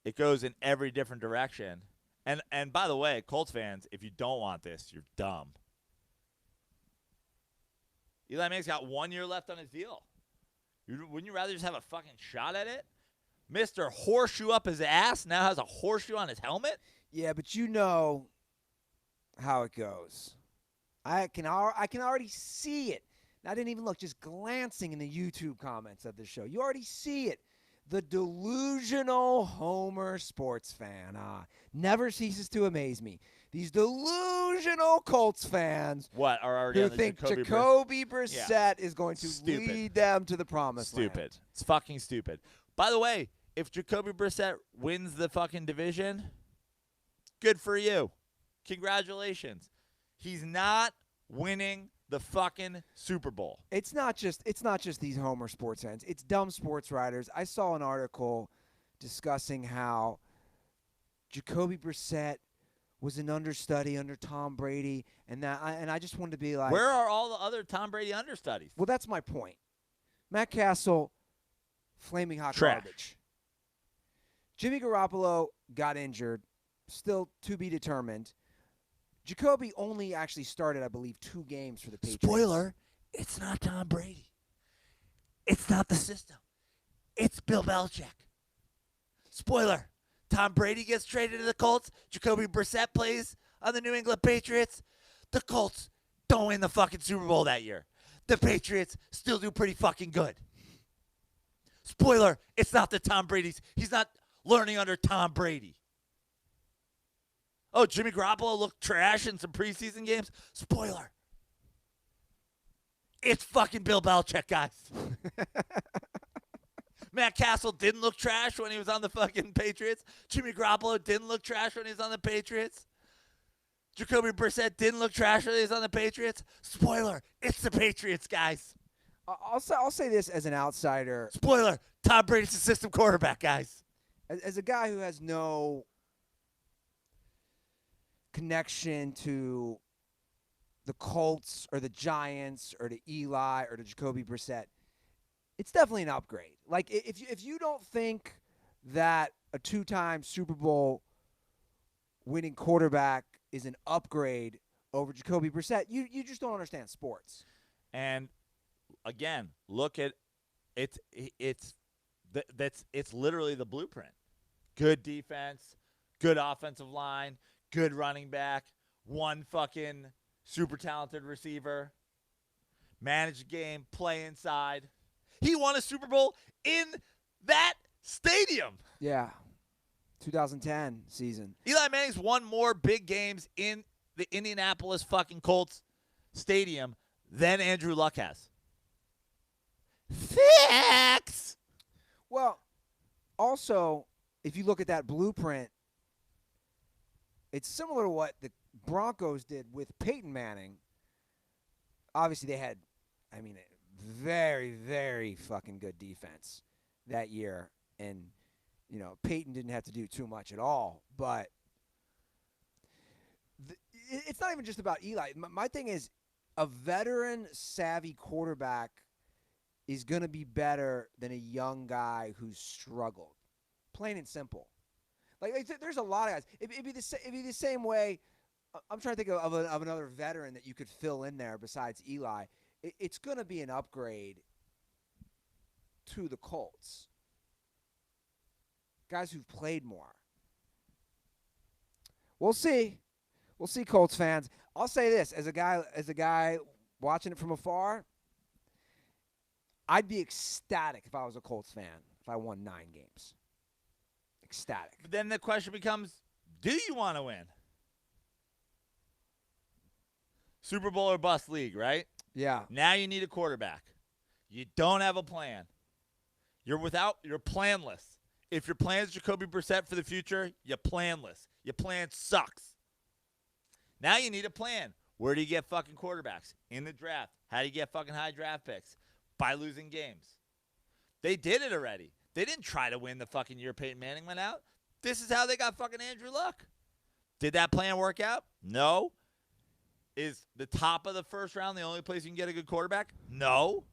it goes in every different direction. And by the way, Colts fans, if you don't want this, you're dumb. Eli Manning's got 1 year left on his deal. Wouldn't you rather just have a fucking shot at it? Mr. Horseshoe up his ass now has a horseshoe on his helmet? Yeah, but you know how it goes. I can already see it. And I didn't even look, just glancing in the YouTube comments of the show. You already see it. The delusional Homer sports fan never ceases to amaze me. These delusional Colts fans are already who on the think Jacoby Brissett is going to lead them to the promised land. Stupid. It's fucking stupid. By the way, if Jacoby Brissett wins the fucking division, good for you. Congratulations. He's not winning the fucking Super Bowl. It's not just these Homer sports fans. It's dumb sports writers. I saw an article discussing how Jacoby Brissett was an understudy under Tom Brady, and I just wanted to be like, where are all the other Tom Brady understudies? Well, that's my point. Matt Castle, flaming hot Trash. garbage. Jimmy Garoppolo got injured, still to be determined. Jacoby only actually started, I believe, 2 games for the Patriots. Spoiler, it's not Tom Brady. It's not the system. It's Bill Belichick. Spoiler, Tom Brady gets traded to the Colts. Jacoby Brissett plays on the New England Patriots. The Colts don't win the fucking Super Bowl that year. The Patriots still do pretty fucking good. Spoiler, it's not the Tom Brady's. He's not learning under Tom Brady. Oh, Jimmy Garoppolo looked trash in some preseason games. Spoiler. It's fucking Bill Belichick, guys. Matt Castle didn't look trash when he was on the fucking Patriots. Jimmy Garoppolo didn't look trash when he was on the Patriots. Jacoby Brissett didn't look trash when he was on the Patriots. Spoiler, it's the Patriots, guys. I'll say this as an outsider. Spoiler, Tom Brady's the system quarterback, guys. As a guy who has no connection to the Colts or the Giants or to Eli or to Jacoby Brissett, it's definitely an upgrade. Like, if you don't think that a 2-time Super Bowl winning quarterback is an upgrade over Jacoby Brissett, you just don't understand sports. And again, look at it's literally the blueprint. Good defense, good offensive line, good running back, one fucking super talented receiver, manage the game, play inside. He won a Super Bowl in that stadium. Yeah. 2010 season. Eli Manning's won more big games in the Indianapolis fucking Colts stadium than Andrew Luck has. Facts. Well, also, if you look at that blueprint, it's similar to what the Broncos did with Peyton Manning. Obviously, they had, a very, very fucking good defense that year. And, Peyton didn't have to do too much at all. But it's not even just about Eli. My thing is, a veteran-savvy quarterback is going to be better than a young guy who's struggled. Plain and simple. Like, there's a lot of guys. It'd be the same way. I'm trying to think of another veteran that you could fill in there besides Eli. It's going to be an upgrade to the Colts. Guys who've played more. We'll see. We'll see, Colts fans. I'll say this, as a guy watching it from afar, I'd be ecstatic if I was a Colts fan if I won 9 games. Ecstatic. But then the question becomes, do you want to win? Super Bowl or bust league, right? Yeah. Now you need a quarterback. You don't have a plan. You're planless. If your plan is Jacoby Brissett for the future, you're planless. Your plan sucks. Now you need a plan. Where do you get fucking quarterbacks? In the draft. How do you get fucking high draft picks? By losing games. They did it already. They didn't try to win the fucking year Peyton Manning went out. This is how they got fucking Andrew Luck. Did that plan work out? No. Is the top of the first round the only place you can get a good quarterback? No.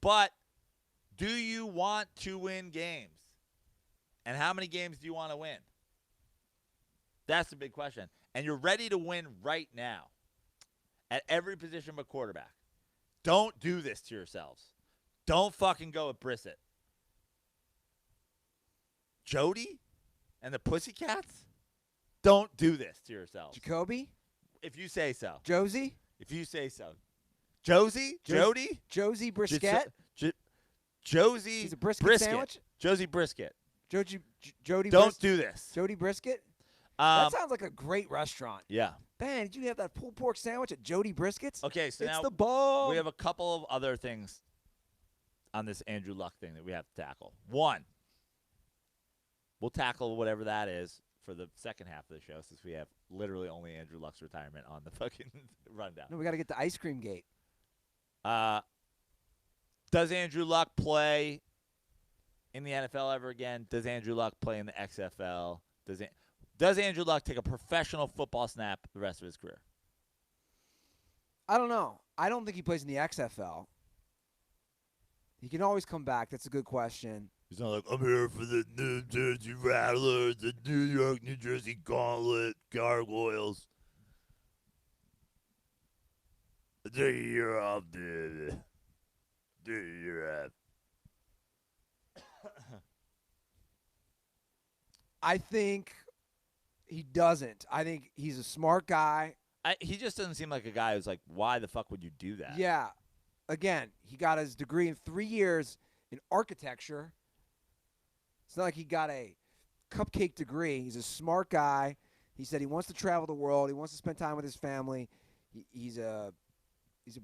But do you want to win games? And how many games do you want to win? That's the big question. And you're ready to win right now at every position but quarterback. Don't do this to yourselves. Don't fucking go with Brissett. Jody and the Pussycats? Don't do this to yourselves. Jacoby? If you say so. Josie? If you say so. Josie? Jody? Josie Brisket? Josie He's a brisket sandwich? Josie Brisket. Jody Don't do this. Jody Brisket? That sounds like a great restaurant. Yeah. Man, did you have that pulled pork sandwich at Jody Brisket's? Okay, so it's now the bomb. we have a couple of other things on this Andrew Luck thing that we have to tackle. One, we'll tackle whatever that is for the second half of the show since we have literally only Andrew Luck's retirement on the fucking rundown. No, we got to get the ice cream gate. Does Andrew Luck play in the NFL ever again? Does Andrew Luck play in the XFL? Does Andrew Luck take a professional football snap the rest of his career? I don't know. I don't think he plays in the XFL. He can always come back. That's a good question. He's not like, I'm here for the New Jersey Rattlers, the New York, New Jersey Gauntlet, Gargoyles. Do your off, dude. Do your off. I think he doesn't. I think he's a smart guy. He just doesn't seem like a guy who's like, why the fuck would you do that? Yeah. Again, he got his degree in 3 years in architecture. It's not like he got a cupcake degree. He's a smart guy. He said he wants to travel the world. He wants to spend time with his family. He's a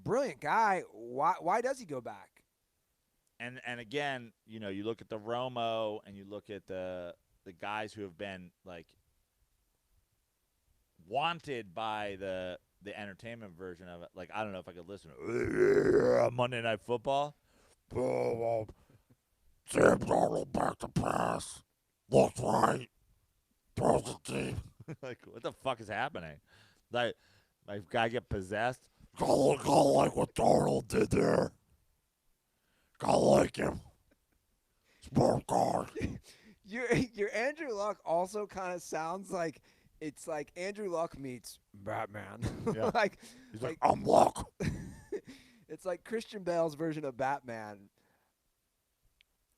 brilliant guy. Why does he go back? And again, you know, you look at the Romo and you look at the guys who have been like wanted by the entertainment version of it. Like, I don't know if I could listen to Monday Night Football. Sam Darnold back to pass. Looks right. Throws the deep. Like, what the fuck is happening? Like guy get possessed. Gotta like what Darnold did there. Gotta like him. Smart guy. Your Andrew Luck also kind of sounds like it's like Andrew Luck meets Batman. Yeah. He's like, I'm Luck. It's like Christian Bale's version of Batman.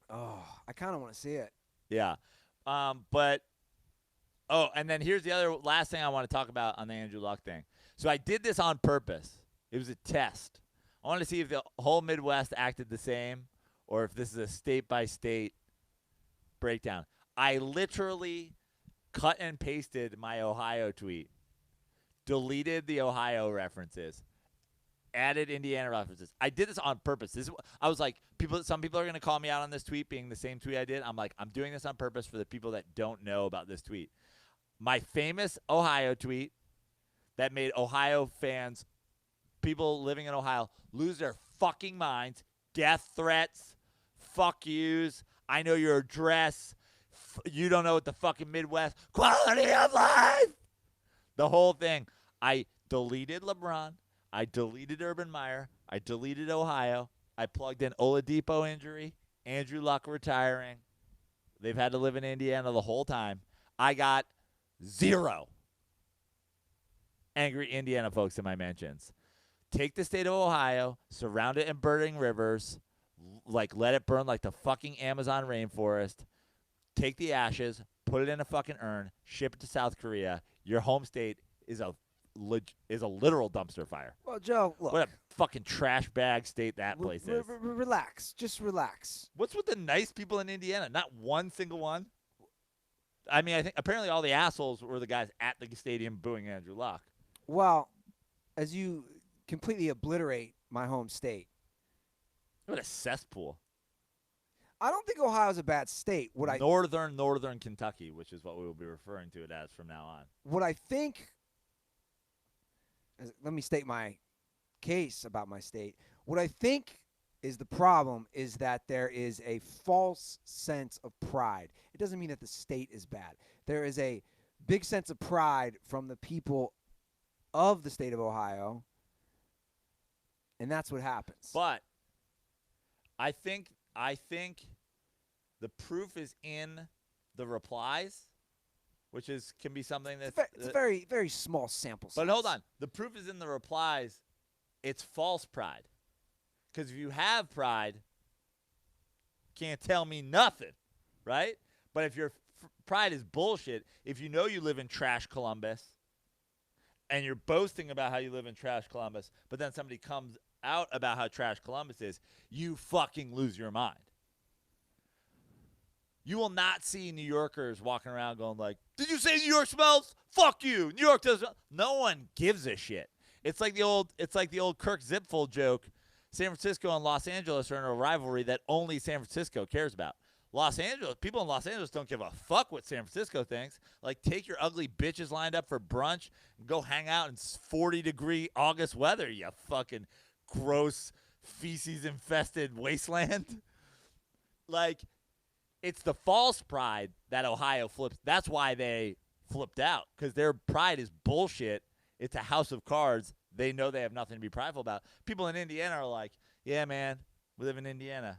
Oh, I kind of want to see it. Yeah. And then here's the last thing I want to talk about on the Andrew Luck thing. So I did this on purpose. It was a test. I wanted to see if the whole Midwest acted the same or if this is a state-by-state breakdown. I literally cut and pasted my Ohio tweet, deleted the Ohio references, added Indiana references. I did this on purpose. I was like, some people are going to call me out on this tweet being the same tweet I did. I'm like, I'm doing this on purpose for the people that don't know about this tweet. My famous Ohio tweet that made Ohio fans, people living in Ohio, lose their fucking minds. Death threats, fuck yous, I know your address, you don't know what the fucking Midwest, quality of life. The whole thing. I deleted LeBron. I deleted Urban Meyer. I deleted Ohio. I plugged in Oladipo injury, Andrew Luck retiring. They've had to live in Indiana the whole time. I got 0 angry Indiana folks in my mentions. Take the state of Ohio, surround it in burning rivers, like let it burn like the fucking Amazon rainforest. Take the ashes, put it in a fucking urn, ship it to South Korea. Your home state is a literal dumpster fire. Well, Joe, look. What a fucking trash bag state that place is. Relax. Just relax. What's with the nice people in Indiana? Not one single one? I mean, I think apparently all the assholes were the guys at the stadium booing Andrew Luck. Well, as you completely obliterate my home state, What a cesspool. I don't think Ohio's a bad state. Northern Kentucky, which is what we will be referring to it as from now on. What I think, let me state my case about my state. What I think is the problem is that there is a false sense of pride. It doesn't mean that the state is bad. There is a big sense of pride from the people of the state of Ohio, and that's what happens. But I think the proof is in the replies, which can be something that's it's a very, very small sample size. But hold on. The proof is in the replies. It's false pride. Because if you have pride, can't tell me nothing, right? But if your pride is bullshit, if you know you live in trash Columbus and you're boasting about how you live in trash Columbus, but then somebody comes out about how trash Columbus is, you fucking lose your mind. You will not see New Yorkers walking around going like, did you say New York smells? Fuck you. New York doesn't. No one gives a shit. It's like the old Kirk Zipfel joke. San Francisco and Los Angeles are in a rivalry that only San Francisco cares about. People in Los Angeles don't give a fuck what San Francisco thinks. Like, take your ugly bitches lined up for brunch and go hang out in 40-degree August weather, you fucking gross, feces-infested wasteland. Like, it's the false pride that Ohio flips. That's why they flipped out, because their pride is bullshit. It's a house of cards. They know they have nothing to be prideful about. People in Indiana are like, yeah, man, we live in Indiana.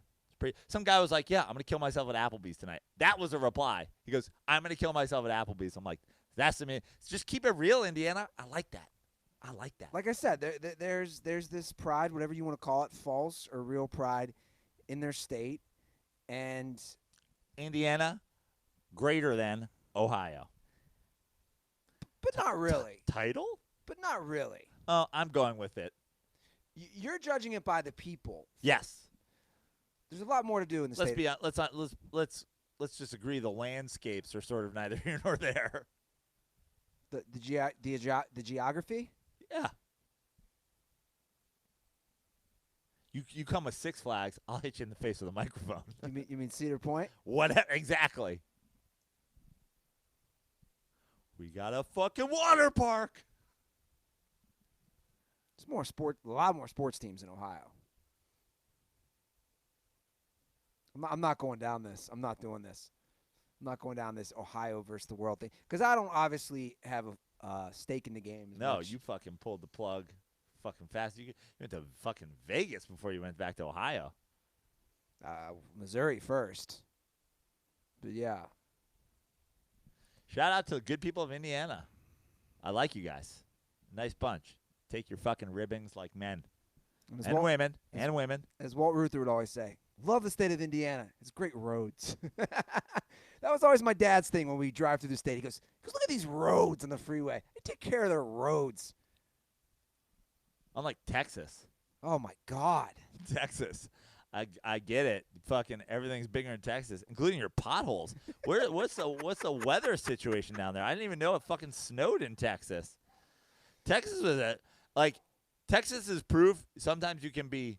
Some guy was like, yeah, I'm going to kill myself at Applebee's tonight. That was a reply. He goes, I'm going to kill myself at Applebee's. I'm like, that's the man. Just keep it real, Indiana. I like that. Like I said, there's this pride, whatever you want to call it, false or real pride in their state. And Indiana, greater than Ohio. But not really. Title? But not really. Oh, I'm going with it. You're judging it by the people. Yes. There's a lot more to do in the state. Let's just agree the landscapes are sort of neither here nor there. The geography? Yeah. You come with Six Flags, I'll hit you in the face with a microphone. You mean Cedar Point? What exactly? We got a fucking water park. There's a lot more sports teams in Ohio. I'm not going down this. I'm not doing this. I'm not going down this Ohio versus the world thing because I don't obviously have a stake in the game. No, you fucking pulled the plug fucking fast. You went to fucking Vegas before you went back to Ohio. Missouri first. But yeah. Shout out to the good people of Indiana. I like you guys. Nice bunch. Take your fucking ribbings like men. And women. As Walt Ruther would always say, love the state of Indiana. It's great roads. That was always my dad's thing when we drive through the state. He goes, look at these roads on the freeway. They take care of their roads. Unlike Texas. Oh, my God. Texas. I get it. Fucking everything's bigger in Texas, including your potholes. What's the weather situation down there? I didn't even know it fucking snowed in Texas. Texas is proof sometimes you can be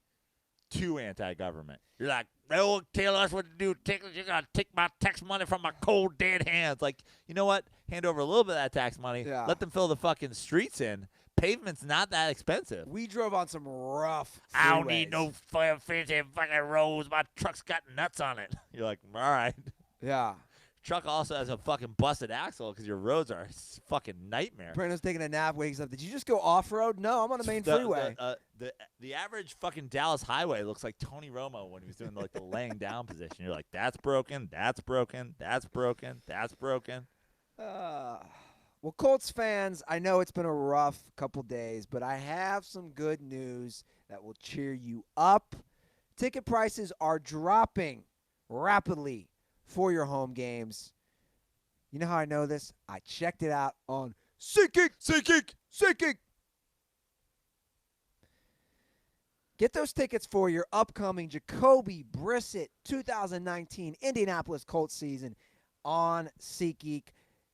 too anti-government. You're like, they won't tell us what to do. You're going to take my tax money from my cold, dead hands. Like, you know what? Hand over a little bit of that tax money. Yeah. Let them fill the fucking streets in. Pavement's not that expensive. We drove on some rough freeways. I don't need no fancy fucking roads. My truck's got nuts on it. You're like, all right. Yeah. Truck also has a fucking busted axle because your roads are a fucking nightmare. Brandon's taking a nap, wakes up. Did you just go off-road? No, I'm on the main freeway. The average fucking Dallas highway looks like Tony Romo when he was doing like the laying down position. You're like, that's broken, that's broken, that's broken, that's broken. Well, Colts fans, I know it's been a rough couple days, but I have some good news that will cheer you up. Ticket prices are dropping rapidly for your home games. You know how I know this? I checked it out on SeatGeek. Get those tickets for your upcoming Jacoby Brissett 2019 Indianapolis Colts season on SeatGeek.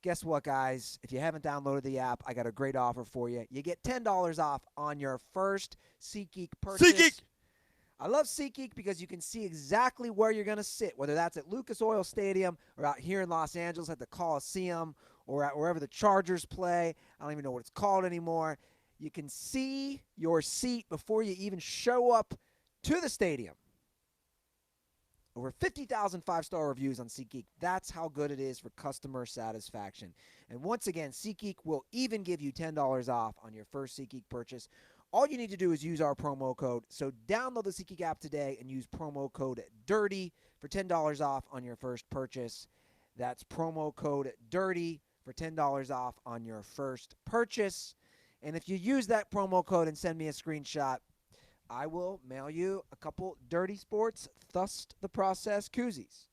Guess what, guys? If you haven't downloaded the app, I got a great offer for you. You get $10 off on your first SeatGeek purchase. SeatGeek! I love SeatGeek because you can see exactly where you're going to sit, whether that's at Lucas Oil Stadium or out here in Los Angeles at the Coliseum or at wherever the Chargers play. I don't even know what it's called anymore. You can see your seat before you even show up to the stadium. Over 50,000 five-star reviews on SeatGeek. That's how good it is for customer satisfaction. And once again, SeatGeek will even give you $10 off on your first SeatGeek purchase. All you need to do is use our promo code. So download the SeatGeek app today and use promo code DIRTY for $10 off on your first purchase. That's promo code DIRTY for $10 off on your first purchase. And if you use that promo code and send me a screenshot, I will mail you a couple Dirty Sports Thust the Process koozies.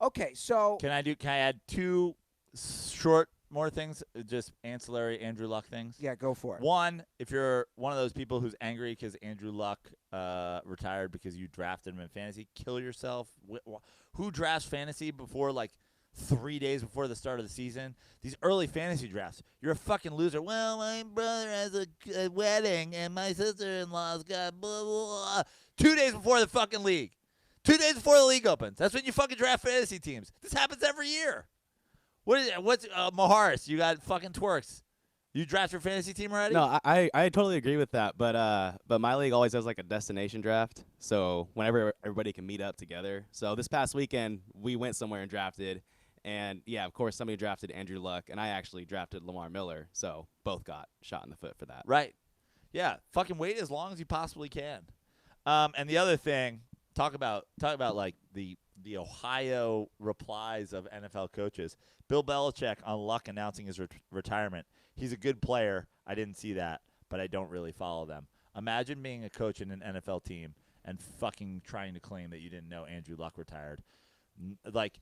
Okay, so Can I add two short more things, just ancillary Andrew Luck things? yeah, go for it. One, if you're one of those people who's angry because Andrew Luck retired because you drafted him in fantasy, kill yourself. Who drafts fantasy before 3 days before the start of the season? These early fantasy drafts, you're a fucking loser. Well, my brother has a wedding and my sister-in-law's got blah, blah, blah. 2 days before the fucking league. 2 days before the league opens. That's when you fucking draft fantasy teams. This happens every year. What's Maharis? You got fucking twerks. You draft your fantasy team already? No, I totally agree with that, but my league always has a destination draft, so whenever everybody can meet up together. So this past weekend we went somewhere and drafted, and yeah, of course somebody drafted Andrew Luck, and I actually drafted Lamar Miller, so both got shot in the foot for that. Right. Yeah. Fucking wait as long as you possibly can. And the other thing, talk about the Ohio replies of NFL coaches. Bill Belichick on Luck announcing his retirement. He's a good player. I didn't see that, but I don't really follow them. Imagine being a coach in an NFL team and fucking trying to claim that you didn't know Andrew Luck retired. Like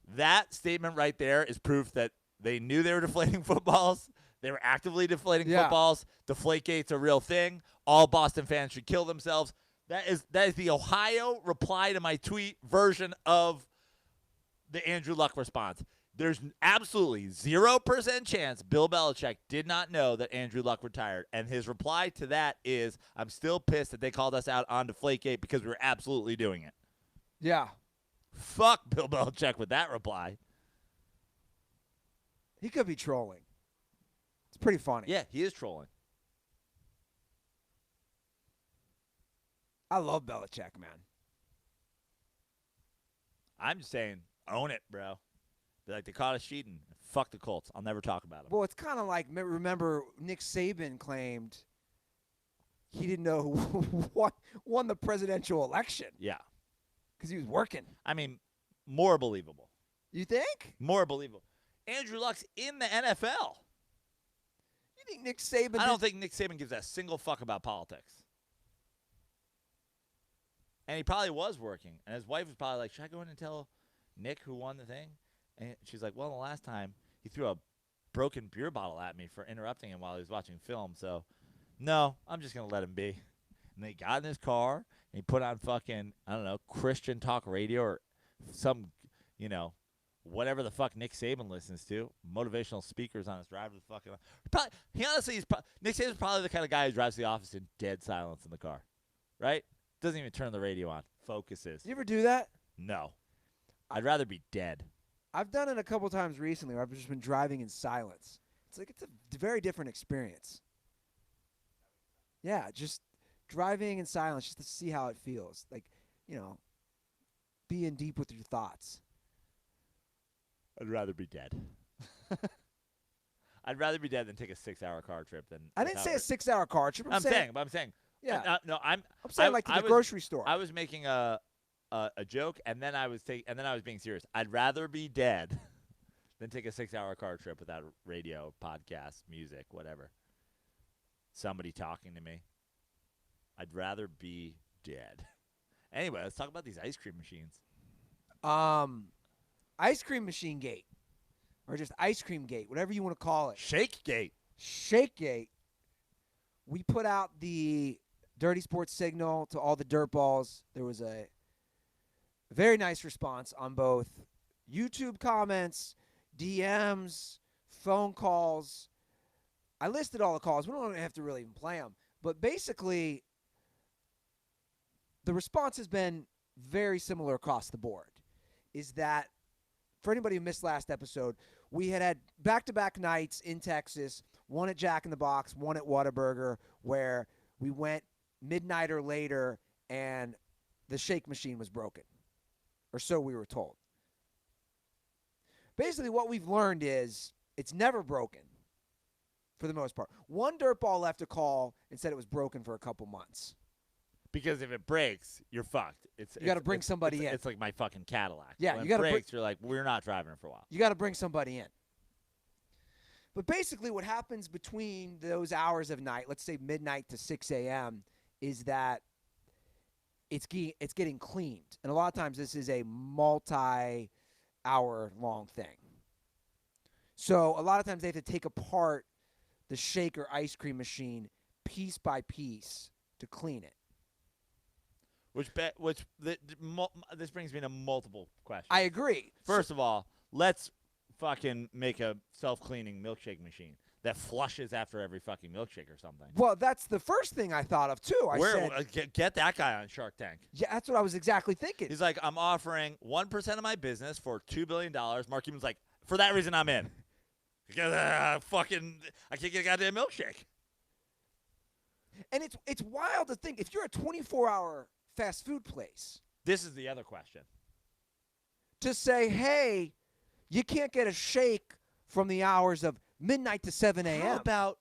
that statement right there is proof that they knew they were deflating footballs. They were actively deflating footballs. Deflategate's a real thing. All Boston fans should kill themselves. That is the Ohio reply to my tweet version of the Andrew Luck response. There's absolutely 0% chance Bill Belichick did not know that Andrew Luck retired. And his reply to that is, I'm still pissed that they called us out on Deflategate because we were absolutely doing it. Yeah. Fuck Bill Belichick with that reply. He could be trolling. It's pretty funny. Yeah, he is trolling. I love Belichick, man. I'm just saying, own it, bro. They caught us cheating. Fuck the Colts. I'll never talk about them. Well, it's kind of like, remember Nick Saban claimed he didn't know who won the presidential election. Yeah. Because he was working. I mean, more believable. You think? More believable. Andrew Luck's in the NFL. You think Nick Saban? I don't think Nick Saban gives a single fuck about politics. And he probably was working. And his wife was probably like, should I go in and tell Nick who won the thing? And she's like, well, the last time he threw a broken beer bottle at me for interrupting him while he was watching film. So, no, I'm just going to let him be. And they got in his car, and he put on fucking, I don't know, Christian talk radio or some, whatever the fuck Nick Saban listens to. Motivational speakers on his drive to the fucking. Nick Saban's probably the kind of guy who drives to the office in dead silence in the car, right? Doesn't even turn the radio on. Focuses. You ever do that? No. I'd rather be dead. I've done it a couple times recently where I've just been driving in silence. It's a very different experience. Yeah, just driving in silence just to see how it feels. Being deep with your thoughts. I'd rather be dead. I'd rather be dead than take a 6-hour car trip than. I didn't say a 6-hour car trip. I'm saying. Yeah. No, I'm saying to the grocery store. I was making a joke, and then I was being serious. I'd rather be dead than take a 6-hour car trip without radio, podcast, music, whatever. Somebody talking to me. I'd rather be dead. Anyway, let's talk about these ice cream machines. Ice cream machine gate, or just ice cream gate, whatever you want to call it. Shake gate. Shake gate. We put out the Dirty Sports signal to all the DirtBalls. There was a very nice response on both YouTube comments, DMs, phone calls. I listed all the calls. We don't have to really even play them. But basically, the response has been very similar across the board. Is that, for anybody who missed last episode, we had back-to-back nights in Texas, one at Jack in the Box, one at Whataburger, where we went midnight or later and the shake machine was broken, or so we were told. Basically, what we've learned is it's never broken for the most part. One dirtball left a call and said it was broken for a couple months. Because if it breaks, you're fucked. You got to bring somebody in. It's like my fucking Cadillac. Yeah, when you got to breaks. You're like, we're not driving it for a while. You got to bring somebody in. But basically, what happens between those hours of night, let's say midnight to 6 a.m., is that it's getting cleaned, and a lot of times this is a multi-hour-long thing. So a lot of times they have to take apart the shake or ice cream machine piece by piece to clean it. This brings me to multiple questions. I agree. First of all, let's fucking make a self-cleaning milkshake machine that flushes after every fucking milkshake or something. Well, that's the first thing I thought of, too. Get that guy on Shark Tank. Yeah, that's what I was exactly thinking. He's like, I'm offering 1% of my business for $2 billion. Mark Cuban's like, for that reason, I'm in. Because I can't get a goddamn milkshake. And it's wild to think, if you're a 24-hour fast food place. This is the other question. To say, hey, you can't get a shake from the hours of midnight to 7 a.m. How about,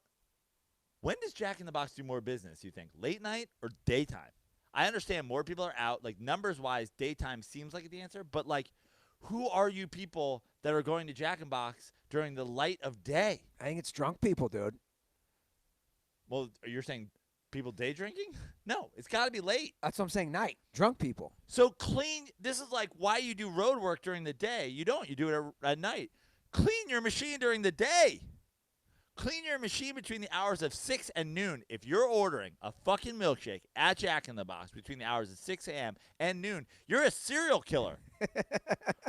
when does Jack in the Box do more business, you think? Late night or daytime? I understand more people are out. Like, numbers-wise, daytime seems like the answer. But, like, who are you people that are going to Jack in the Box during the light of day? I think it's drunk people, dude. Well, you're saying people day drinking? No, it's got to be late. That's what I'm saying, night. Drunk people. So clean. This is like why you do road work during the day. You don't. You do it at night. Clean your machine during the day. Clean your machine between the hours of 6 and noon. If you're ordering a fucking milkshake at Jack in the Box between the hours of 6 a.m. and noon, you're a serial killer.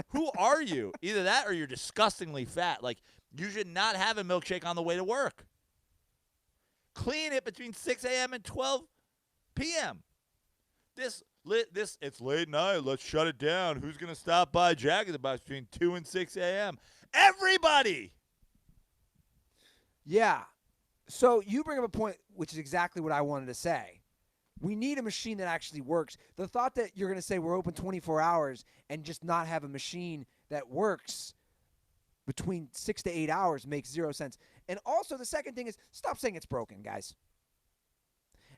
Who are you? Either that or you're disgustingly fat. Like, you should not have a milkshake on the way to work. Clean it between 6 a.m. and 12 p.m. It's late night. Let's shut it down. Who's going to stop by Jack in the Box between 2 and 6 a.m.? Everybody! Yeah. So you bring up a point, which is exactly what I wanted to say. We need a machine that actually works. The thought that you're going to say we're open 24 hours and just not have a machine that works between 6 to 8 hours makes zero sense. And also the second thing is, stop saying it's broken, guys.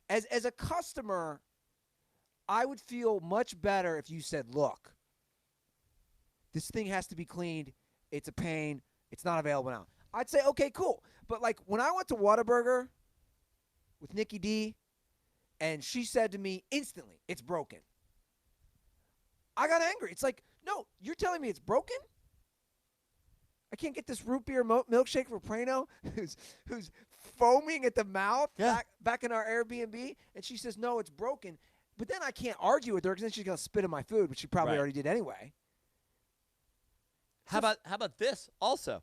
As a customer, I would feel much better if you said, look, this thing has to be cleaned. It's a pain. It's not available now. I'd say, okay, cool. But, like, when I went to Whataburger with Nikki D, and she said to me instantly, it's broken, I got angry. It's like, no, you're telling me it's broken? I can't get this root beer milkshake for Prano who's foaming at the mouth back in our Airbnb, and she says, no, it's broken. But then I can't argue with her because then she's going to spit in my food, which she probably already did anyway. How about this also?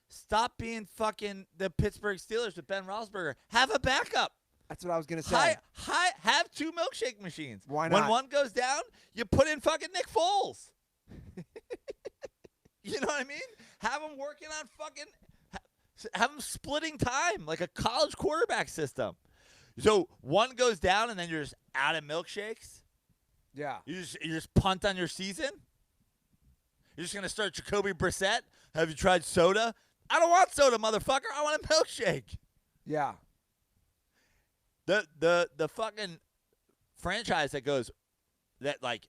Stop being fucking the Pittsburgh Steelers with Ben Roethlisberger. Have a backup. That's what I was going to say. Have two milkshake machines. Why not? When one goes down, you put in fucking Nick Foles. You know what I mean? Have them working on fucking – have them splitting time like a college quarterback system. So one goes down and then you're just out of milkshakes? Yeah. You just punt on your season? You're just going to start Jacoby Brissett? Have you tried soda? I don't want soda, motherfucker. I want a milkshake. Yeah. The fucking franchise that like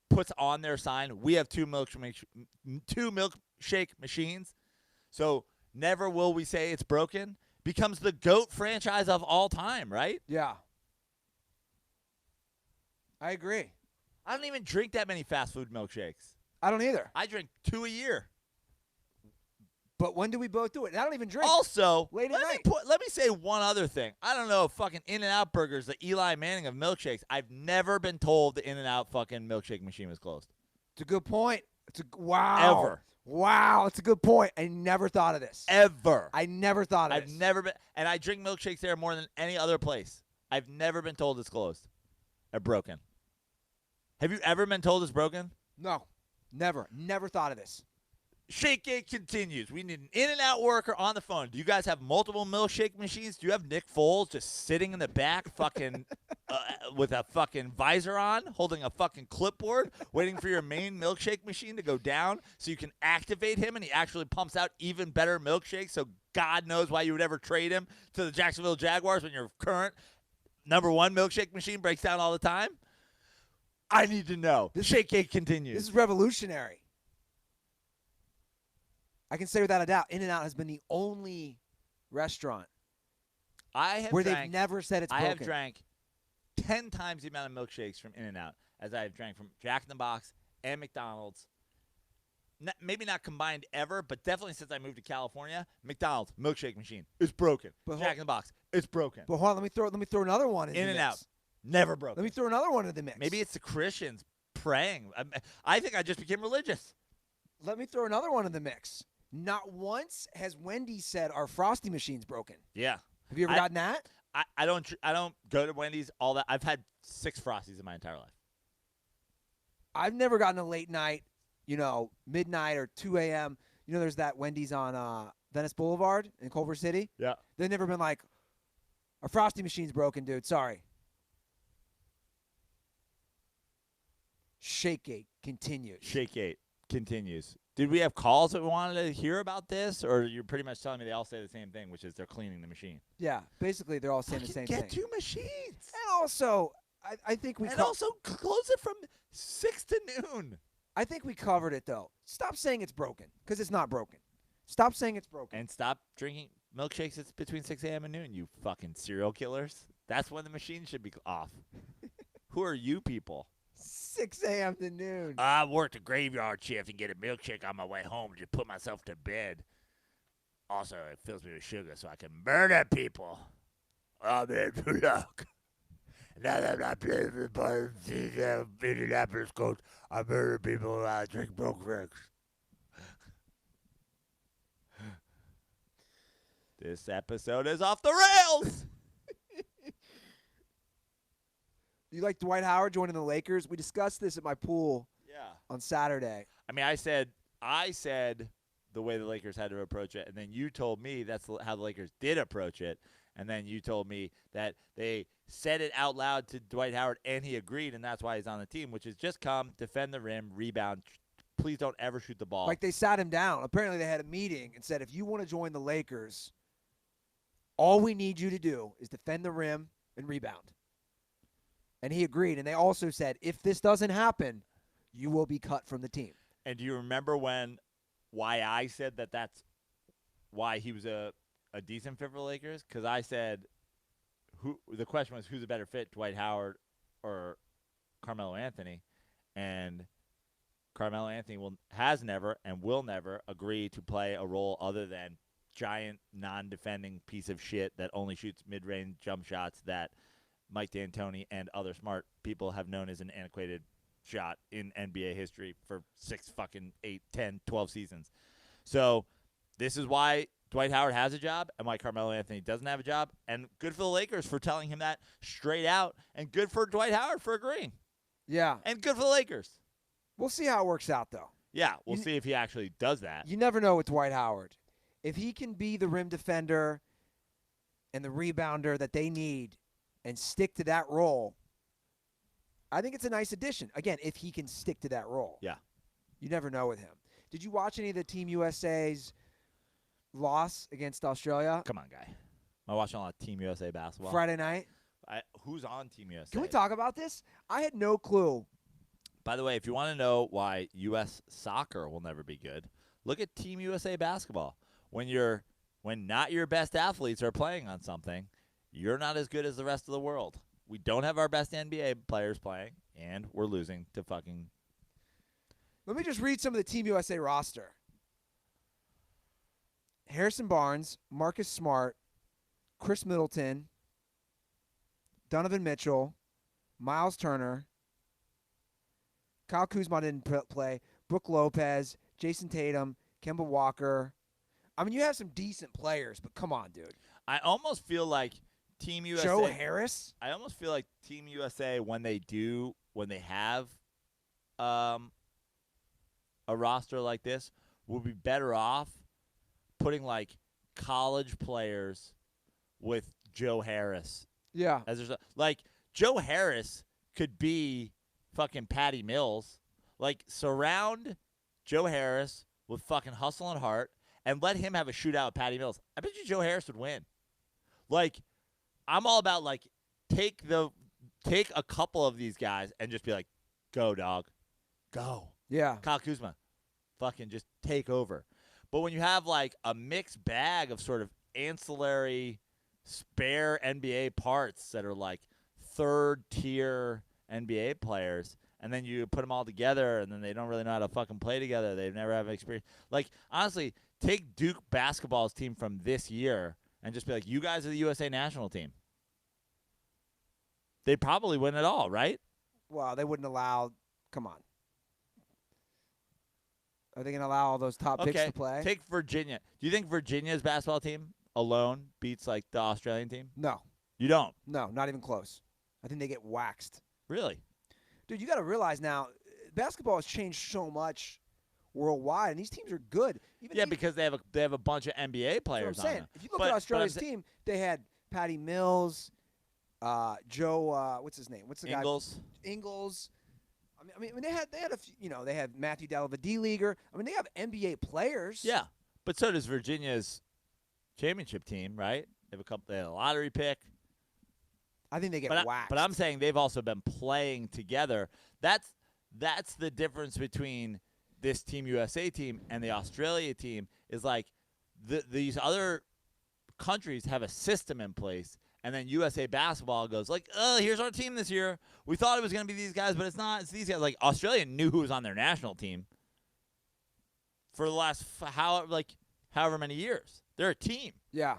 puts on their sign, we have two milkshake machines, so never will we say it's broken, becomes the GOAT franchise of all time, right? Yeah. I agree. I don't even drink that many fast food milkshakes. I don't either. I drink 2 a year. But when do we both do it? I don't even drink. Also, late at night. Let me say one other thing. I don't know if fucking In-N-Out Burger's the Eli Manning of milkshakes. I've never been told the In-N-Out fucking milkshake machine was closed. It's a good point. Wow. Ever. Wow, it's a good point. I never thought of this. Ever. I never thought of this. I've never been, and I drink milkshakes there more than any other place. I've never been told it's closed or broken. Have you ever been told it's broken? No, never thought of this. Shake continues. We need an In-N-Out worker on the phone. Do you guys have multiple milkshake machines? Do you have Nick Foles just sitting in the back fucking with a fucking visor on, holding a fucking clipboard, waiting for your main milkshake machine to go down so you can activate him and he actually pumps out even better milkshakes, so God knows why you would ever trade him to the Jacksonville Jaguars when your current number one milkshake machine breaks down all the time? I need to know. Shake continues. This is revolutionary. I can say without a doubt, In-N-Out has been the only restaurant where they've never said it's broken. I have drank 10 times the amount of milkshakes from In-N-Out as I have drank from Jack in the Box and McDonald's. Maybe not combined ever, but definitely since I moved to California, McDonald's milkshake machine is broken. Jack in the Box, it's broken. But hold on, let me throw another one in the mix. In-N-Out, never broken. Let me throw another one in the mix. Maybe it's the Christians praying. I think I just became religious. Let me throw another one in the mix. Not once has Wendy's said our Frosty machine's broken. Yeah. Have you ever gotten that? I don't go to Wendy's all that. I've had 6 Frosties in my entire life. I've never gotten a late night, midnight or 2 a.m. There's that Wendy's on Venice Boulevard in Culver City. Yeah. They've never been like, our Frosty machine's broken, dude. Sorry. Shake continues. Shake continues. Did we have calls that we wanted to hear about this, or you're pretty much telling me they all say the same thing, which is they're cleaning the machine? Yeah, basically they're all saying the same thing. Get 2 machines. And also, I think we also close it from 6 to noon. I think we covered it, though. Stop saying it's broken, because it's not broken. Stop saying it's broken. And stop drinking milkshakes it's between 6 a.m. and noon, you fucking serial killers. That's when the machine should be off. Who are you people? 6 a.m. to noon. I worked a graveyard shift and get a milkshake on my way home to put myself to bed. Also, it fills me with sugar so I can murder people. I'm in for luck. Now that I'm not playing for the part of Indianapolis coach, I murder people and I drink broke drinks. This episode is off the rails. You like Dwight Howard joining the Lakers? We discussed this at my pool on Saturday. I mean, I said the way the Lakers had to approach it, and then you told me that's how the Lakers did approach it, and then you told me that they said it out loud to Dwight Howard, and he agreed, and that's why he's on the team, which is just come, defend the rim, rebound. Please don't ever shoot the ball. Like they sat him down. Apparently they had a meeting and said, if you want to join the Lakers, all we need you to do is defend the rim and rebound. And he agreed. And they also said, if this doesn't happen, you will be cut from the team. And do you remember why I said that's why he was a decent fit for the Lakers? Because I said the question was who's a better fit, Dwight Howard or Carmelo Anthony? And Carmelo Anthony has never and will never agree to play a role other than giant non-defending piece of shit that only shoots mid-range jump shots that Mike D'Antoni and other smart people have known as an antiquated shot in NBA history for 6 fucking 8, 10, 12 seasons. So this is why Dwight Howard has a job and why Carmelo Anthony doesn't have a job. And good for the Lakers for telling him that straight out, and good for Dwight Howard for agreeing. Yeah. And good for the Lakers. We'll see how it works out, though. Yeah, we'll see if he actually does that. You never know with Dwight Howard. If he can be the rim defender and the rebounder that they need and stick to that role, I think it's a nice addition. Again, if he can stick to that role. Yeah. You never know with him. Did you watch any of the Team USA's loss against Australia? Come on, guy. I'm watching a lot of Team USA basketball. Friday night? Who's on Team USA? Can we talk about this? I had no clue. By the way, if you want to know why U.S. soccer will never be good, look at Team USA basketball. When not your best athletes are playing on something, you're not as good as the rest of the world. We don't have our best NBA players playing, and we're losing to fucking... Let me just read some of the Team USA roster. Harrison Barnes, Marcus Smart, Chris Middleton, Donovan Mitchell, Miles Turner, Kyle Kuzma didn't play, Brook Lopez, Jason Tatum, Kemba Walker. I mean, you have some decent players, but come on, dude. I almost feel like Team USA... Joe Harris? I almost feel like Team USA, when they have a roster like this would be better off putting like college players with Joe Harris. Yeah. Like Joe Harris could be fucking Patty Mills. Like surround Joe Harris with fucking hustle and heart and let him have a shootout with Patty Mills. I bet you Joe Harris would win. Like I'm all about like take a couple of these guys and just be like, go dog, go. Yeah. Kyle Kuzma, fucking just take over. But when you have like a mixed bag of sort of ancillary, spare NBA parts that are like third-tier NBA players, and then you put them all together, and then they don't really know how to fucking play together. They've never have experience. Like, honestly, take Duke basketball's team from this year and just be like, you guys are the USA national team. They'd probably win it all, right? Well, they wouldn't allow – come on. Are they going to allow all those top picks to play? Take Virginia. Do you think Virginia's basketball team alone beats, like, the Australian team? No. You don't? No, not even close. I think they get waxed. Really? Dude, you got to realize now, basketball has changed so much worldwide, and these teams are good. Because they have a bunch of NBA players that's what I'm saying. on them. If you look at Australia's team, they had Patty Mills, Joe, what's his name? What's the Ingles. guy? Ingles. I mean, they had a few, they had Matthew Dellavedova, D-leaguer. I mean, they have NBA players. Yeah, but so does Virginia's championship team, right? They had a lottery pick. I think they get waxed. But I'm saying they've also been playing together. That's the difference between this Team USA team and the Australia team is like these other countries have a system in place, and then USA basketball goes like, here's our team this year. We thought it was going to be these guys, but it's not. It's these guys. Like Australia knew who was on their national team for the last however many years. They're a team. Yeah.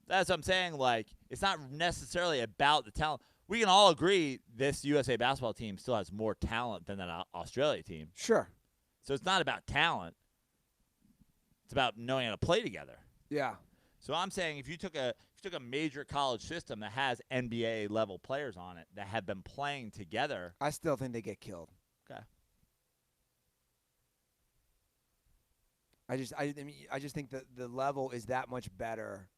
That's what I'm saying. Like, it's not necessarily about the talent. We can all agree this USA basketball team still has more talent than that Australia team. Sure. So it's not about talent. It's about knowing how to play together. Yeah. So I'm saying if you took a major college system that has NBA level players on it that have been playing together, I still think they get killed. Okay. I just think that the level is that much better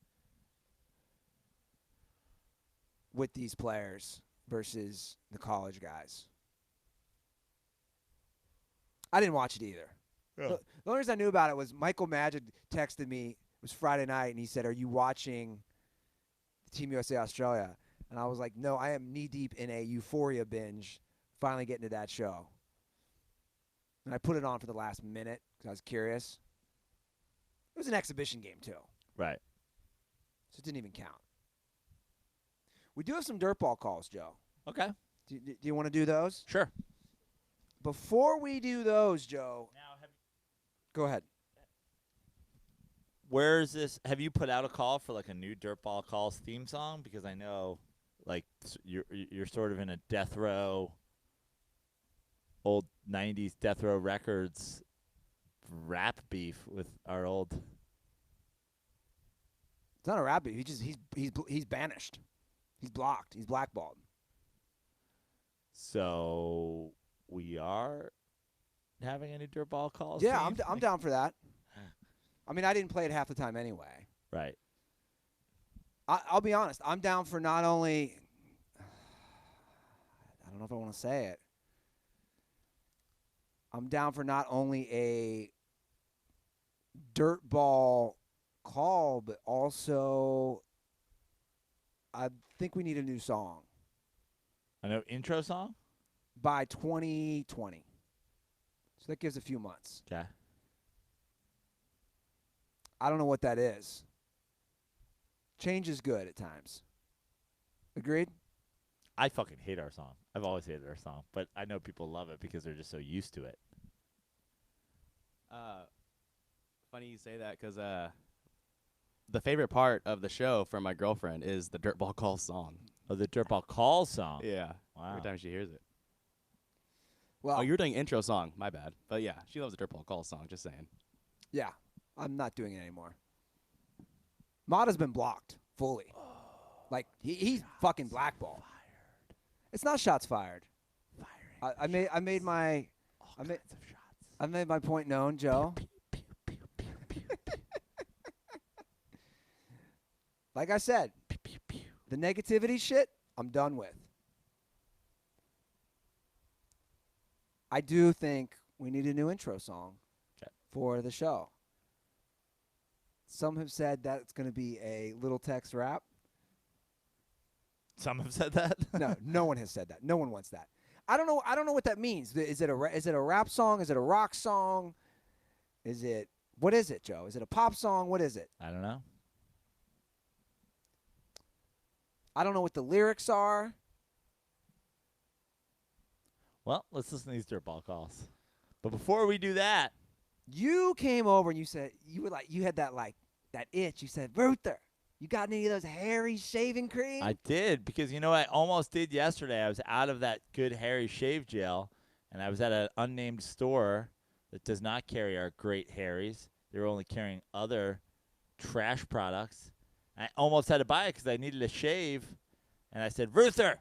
with these players versus the college guys. I didn't watch it either. Yeah. The only reason I knew about it was Michael Magic texted me. It was Friday night, and he said, "Are you watching Team USA Australia?" And I was like, "No, I am knee-deep in a Euphoria binge, finally getting to that show." And I put it on for the last minute because I was curious. It was an exhibition game, too. right? So it didn't even count. We do have some dirtball calls, Joe. Okay. Do you want to do those? Sure. Before we do those, Joe, go ahead. Where is this? Have you put out a call for like a new Dirtball Calls theme song? Because I know, like, you're sort of in a death row, old '90s death row records rap beef with our old. It's not a rap beef. He's banished. He's blocked. He's blackballed. So we are having any Dirtball Calls. Yeah, theme? I'm down for that. I mean, I didn't play it half the time anyway. Right. I'll be honest. I'm down for not only – I don't know if I want to say it. I'm down for not only a dirtball call, but also I think we need a new song I know intro song. by 2020. So that gives a few months. Okay. I don't know what that is. Change is good at times. Agreed? I fucking hate our song. I've always hated our song, but I know people love it because they're just so used to it. Funny you say that because the favorite part of the show for my girlfriend is the Dirtball Call song. Oh, the Dirtball Calls song. Yeah. Wow. Every time she hears it. Well, Oh, you're doing intro song. My bad. But yeah, she loves the Dirtball Call song. Just saying. yeah. I'm not doing it anymore. Mata's been blocked fully. Like, he's fucking blackballed. It's not shots fired. Firing I made my point known, Joe. Like I said, the negativity shit, I'm done with. I do think we need a new intro song for the show. Some have said that it's going to be a Little Tex rap. Some have said that. No one has said that. No one wants that. I don't know what that means. Is it a rap song? Is it a rock song? What is it, Joe? Is it a pop song? What is it? I don't know. I don't know what the lyrics are. Well, let's listen to these dirtball calls. But before we do that, you came over and you said you had that itch. You said, Ruther, you got any of those Harry shaving cream? I did, because you know what I almost did yesterday? I was out of that good Harry shave gel, and I was at an unnamed store that does not carry our great Harrys. They were only carrying other trash products. I almost had to buy it because I needed a shave, and I said, Ruther,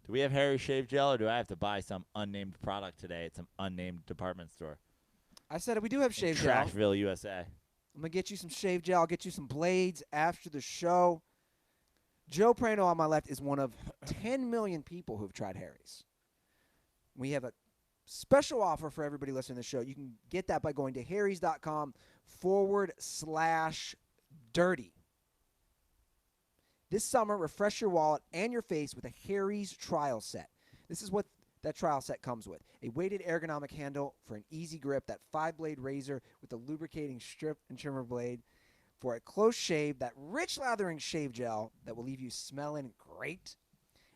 do we have Harry shave gel, or do I have to buy some unnamed product today at some unnamed department store? I said we do have shave gel. Trashville, USA. I'm going to get you some shave gel. I'll get you some blades after the show. Joe Prano on my left is one of 10 million people who have tried Harry's. We have a special offer for everybody listening to the show. You can get that by going to harrys.com/dirty. This summer, refresh your wallet and your face with a Harry's trial set. This is what that trial set comes with. A weighted ergonomic handle for an easy grip, that 5-blade razor with a lubricating strip and trimmer blade for a close shave, that rich lathering shave gel that will leave you smelling great,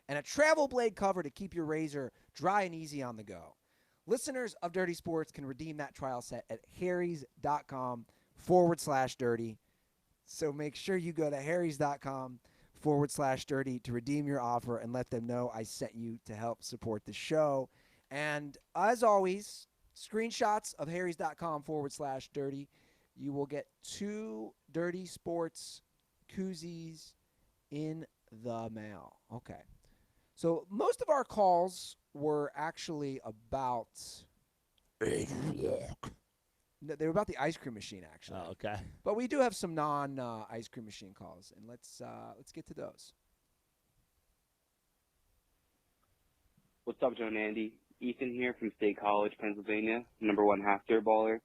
and a travel blade cover to keep your razor dry and easy on the go. Listeners of Dirty Sports can redeem that trial set at harrys.com/dirty. So make sure you go to harrys.com/dirty to redeem your offer and let them know I sent you to help support the show. And as always, screenshots of harrys.com/dirty. You will get 2 Dirty Sports koozies in the mail. Okay. So most of our calls were actually about they were about the ice cream machine, actually. Oh, okay. But we do have some non-ice cream machine calls, and let's get to those. What's up, Joe and Andy? Ethan here from State College, Pennsylvania, #1 half dirtballer.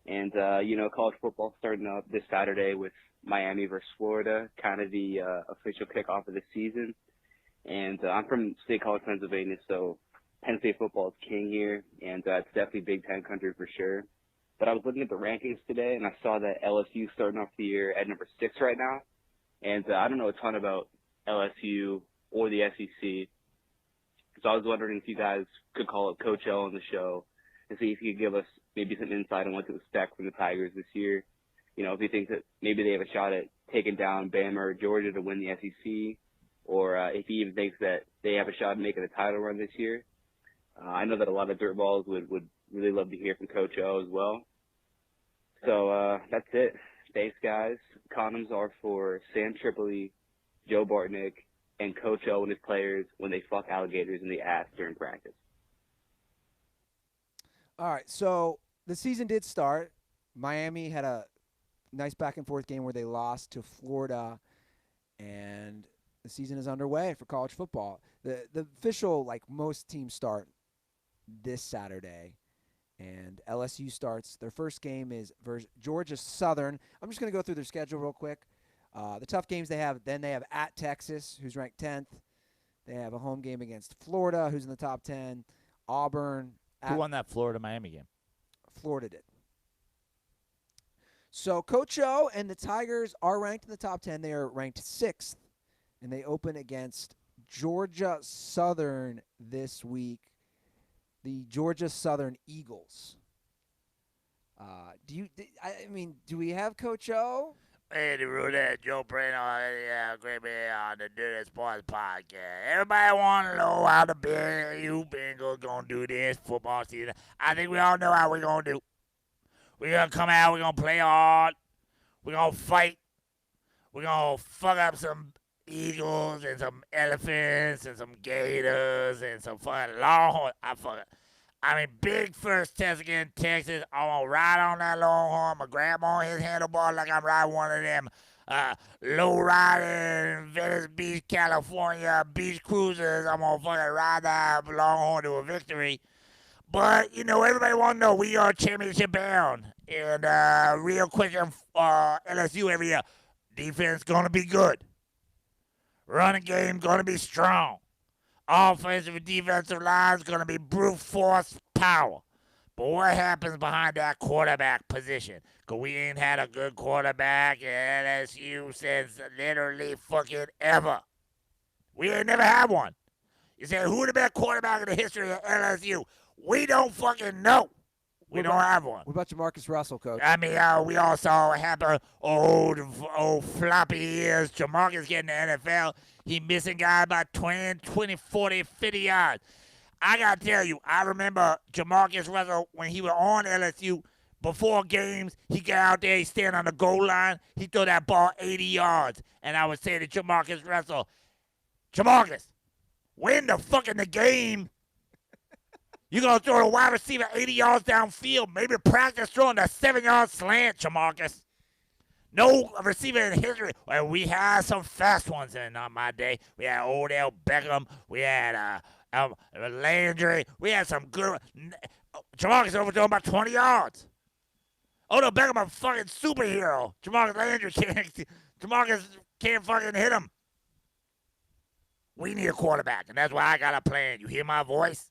And, college football starting up this Saturday with Miami versus Florida, kind of the official kickoff of the season. And I'm from State College, Pennsylvania, so Penn State football is king here, and it's definitely Big Ten country for sure. But I was looking at the rankings today, and I saw that LSU starting off the year at number 6 right now. And I don't know a ton about LSU or the SEC. So I was wondering if you guys could call up Coach L on the show and see if he could give us maybe some insight on what to expect from the Tigers this year. You know, if he thinks that maybe they have a shot at taking down Bama or Georgia to win the SEC, or if he even thinks that they have a shot at making a title run this year. I know that a lot of dirtballs would really love to hear from Coach O as well. So that's it. Thanks, guys. Condoms are for Sam Tripoli, Joe Bartnick, and Coach O and his players when they fuck alligators in the ass during practice. All right, so the season did start. Miami had a nice back-and-forth game where they lost to Florida, and the season is underway for college football. The official, like most teams, start this Saturday, and LSU starts. Their first game is versus Georgia Southern. I'm just going to go through their schedule real quick. The tough games they have, then they have at Texas, who's ranked 10th. They have a home game against Florida, who's in the top 10. Auburn. Who won that Florida-Miami game? Florida did. So Coach O and the Tigers are ranked in the top 10. They are ranked 6th, and they open against Georgia Southern this week. The Georgia Southern Eagles. Do we have Coach O? Andy Roulette, Joe Prano, great man on the Dirty Sports Podcast. Everybody want to know how the BYU Bengals going to do this football season. I think we all know how we're going to do. We're going to come out, we're going to play hard, we're going to fight, we're going to fuck up some eagles and some elephants and some gators and some fucking longhorn. I mean, big first test against Texas. I'm going to ride on that Longhorn. I'm going to grab on his handlebar like I'm riding one of them low riding Venice Beach, California beach cruisers. I'm going to fucking ride that Longhorn to a victory. But, you know, everybody want to know we are championship bound. And real question, LSU every year. Defense going to be good. Running game going to be strong. Offensive and defensive line is going to be brute force power. But what happens behind that quarterback position? Because we ain't had a good quarterback at LSU since literally fucking ever. We ain't never had one. You say, who the best quarterback in the history of LSU? We don't fucking know. We don't have one. What about Jamarcus Russell, Coach? I mean, we all saw what happened. Old floppy ears. Jamarcus getting the NFL. He missing guys by 20, 40, 50 yards. I got to tell you, I remember Jamarcus Russell when he was on LSU. Before games, he got out there, he stand on the goal line. He throw that ball 80 yards. And I would say to Jamarcus Russell, Jamarcus, win the fucking the game. You're going to throw the wide receiver 80 yards downfield. Maybe practice throwing that 7-yard slant, Jamarcus. No receiver in history. Well, we had some fast ones in my day. We had Odell Beckham. We had Landry. We had some good. Jamarcus overthrown about 20 yards. Odell Beckham a fucking superhero. Jamarcus Landry can't fucking hit him. We need a quarterback, and that's why I got a plan. You hear my voice?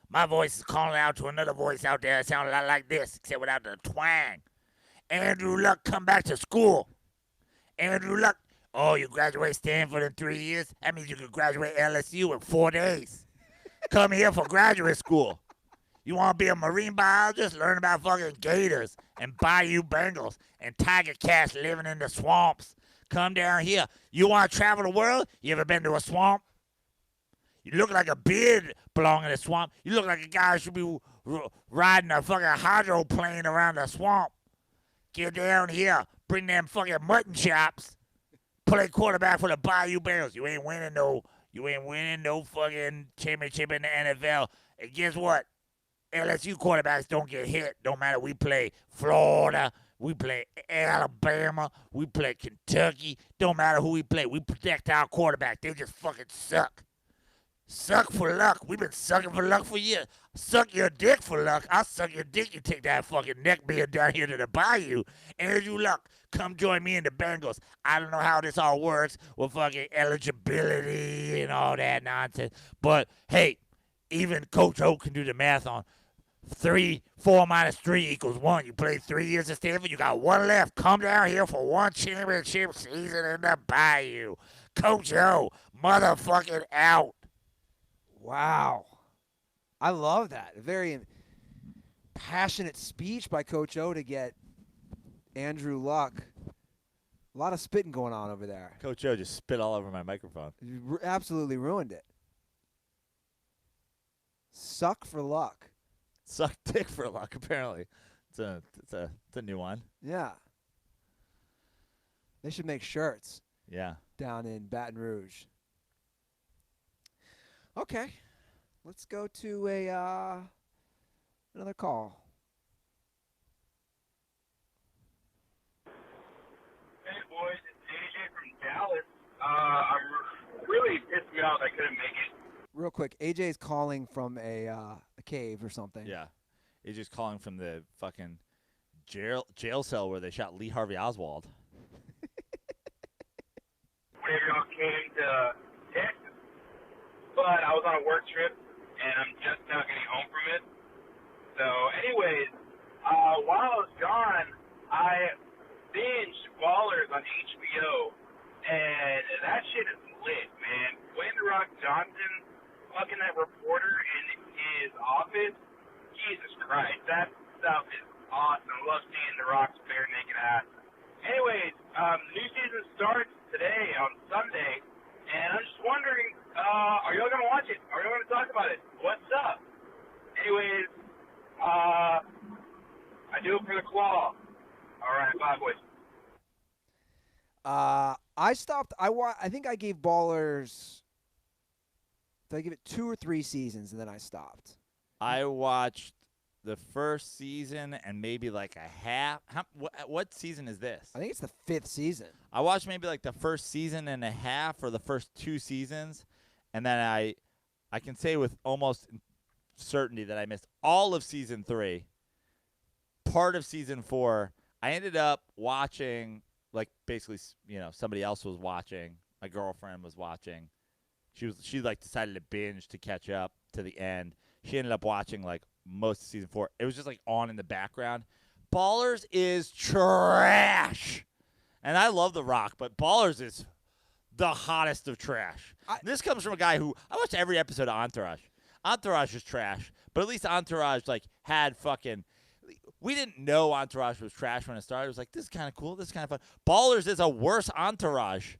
My voice is calling out to another voice out there that sounds a lot like this, except without the twang. Andrew Luck, come back to school. Andrew Luck, oh, you graduate Stanford in 3 years? That means you can graduate LSU in 4 days. Come here for graduate school. You want to be a marine biologist? Learn about fucking gators and bayou Bengals and tiger cats living in the swamps. Come down here. You want to travel the world? You ever been to a swamp? You look like a beard belong in a swamp. You look like a guy who should be riding a fucking hydroplane around the swamp. Get down here. Bring them fucking mutton chops. Play quarterback for the Bayou Bengals. You ain't winning no fucking championship in the NFL. And guess what? LSU quarterbacks don't get hit. Don't matter. We play Florida. We play Alabama. We play Kentucky. Don't matter who we play. We protect our quarterback. They just fucking suck. Suck for luck. We've been sucking for luck for years. Suck your dick for luck. I'll suck your dick. You take that fucking neck beard down here to the bayou. Andrew Luck, come join me in the Bengals. I don't know how this all works with fucking eligibility and all that nonsense. But, hey, even Coach O can do the math on 4 minus 3 equals 1. You played 3 years at Stanford. You got 1 left. Come down here for 1 championship season in the bayou. Coach O, motherfucking out. Wow. I love that. A very passionate speech by Coach O to get Andrew Luck. A lot of spitting going on over there. Coach O just spit all over my microphone. You absolutely ruined it. Suck for luck. Suck dick for luck, apparently. It's a new one. Yeah. They should make shirts. Yeah. Down in Baton Rouge. Okay, let's go to another call. Hey boys, it's AJ from Dallas. Really pissed me off I couldn't make it. Real quick, AJ's calling from a cave or something. Yeah. He's just calling from the fucking jail cell where they shot Lee Harvey Oswald. Whenever y'all came to Texas. But I was on a work trip, and I'm just now getting home from it. So, anyways, while I was gone, I binged Ballers on HBO, and that shit is lit, man. Dwayne "The Rock" Johnson, fucking that reporter in his office, Jesus Christ, that stuff is awesome. I love seeing The Rock's bare naked ass. Anyways, new season starts today on Sunday, and I'm just wondering, are y'all gonna watch it? Are y'all gonna talk about it? What's up? Anyways, I do it for the claw. All right, bye, boys. I stopped. I think I gave Ballers. Did I give it 2 or 3 seasons and then I stopped? I watched the first season and maybe like a half. What season is this? I think it's the 5th season. I watched maybe like the first season and a half or the first 2 seasons, and then I can say with almost certainty that I missed all of season 3, part of season 4. I ended up watching, like, basically, somebody else was watching. My girlfriend was watching. She like decided to binge to catch up to the end. She ended up watching like most of season 4. It was just like on in the background. Ballers is trash. And I love The Rock, but Ballers is the hottest of trash. This comes from a guy who I watched every episode of Entourage. Entourage is trash, but at least Entourage like had fucking. We didn't know Entourage was trash when it started. It was like, this is kind of cool. This is kind of fun. Ballers is a worse Entourage.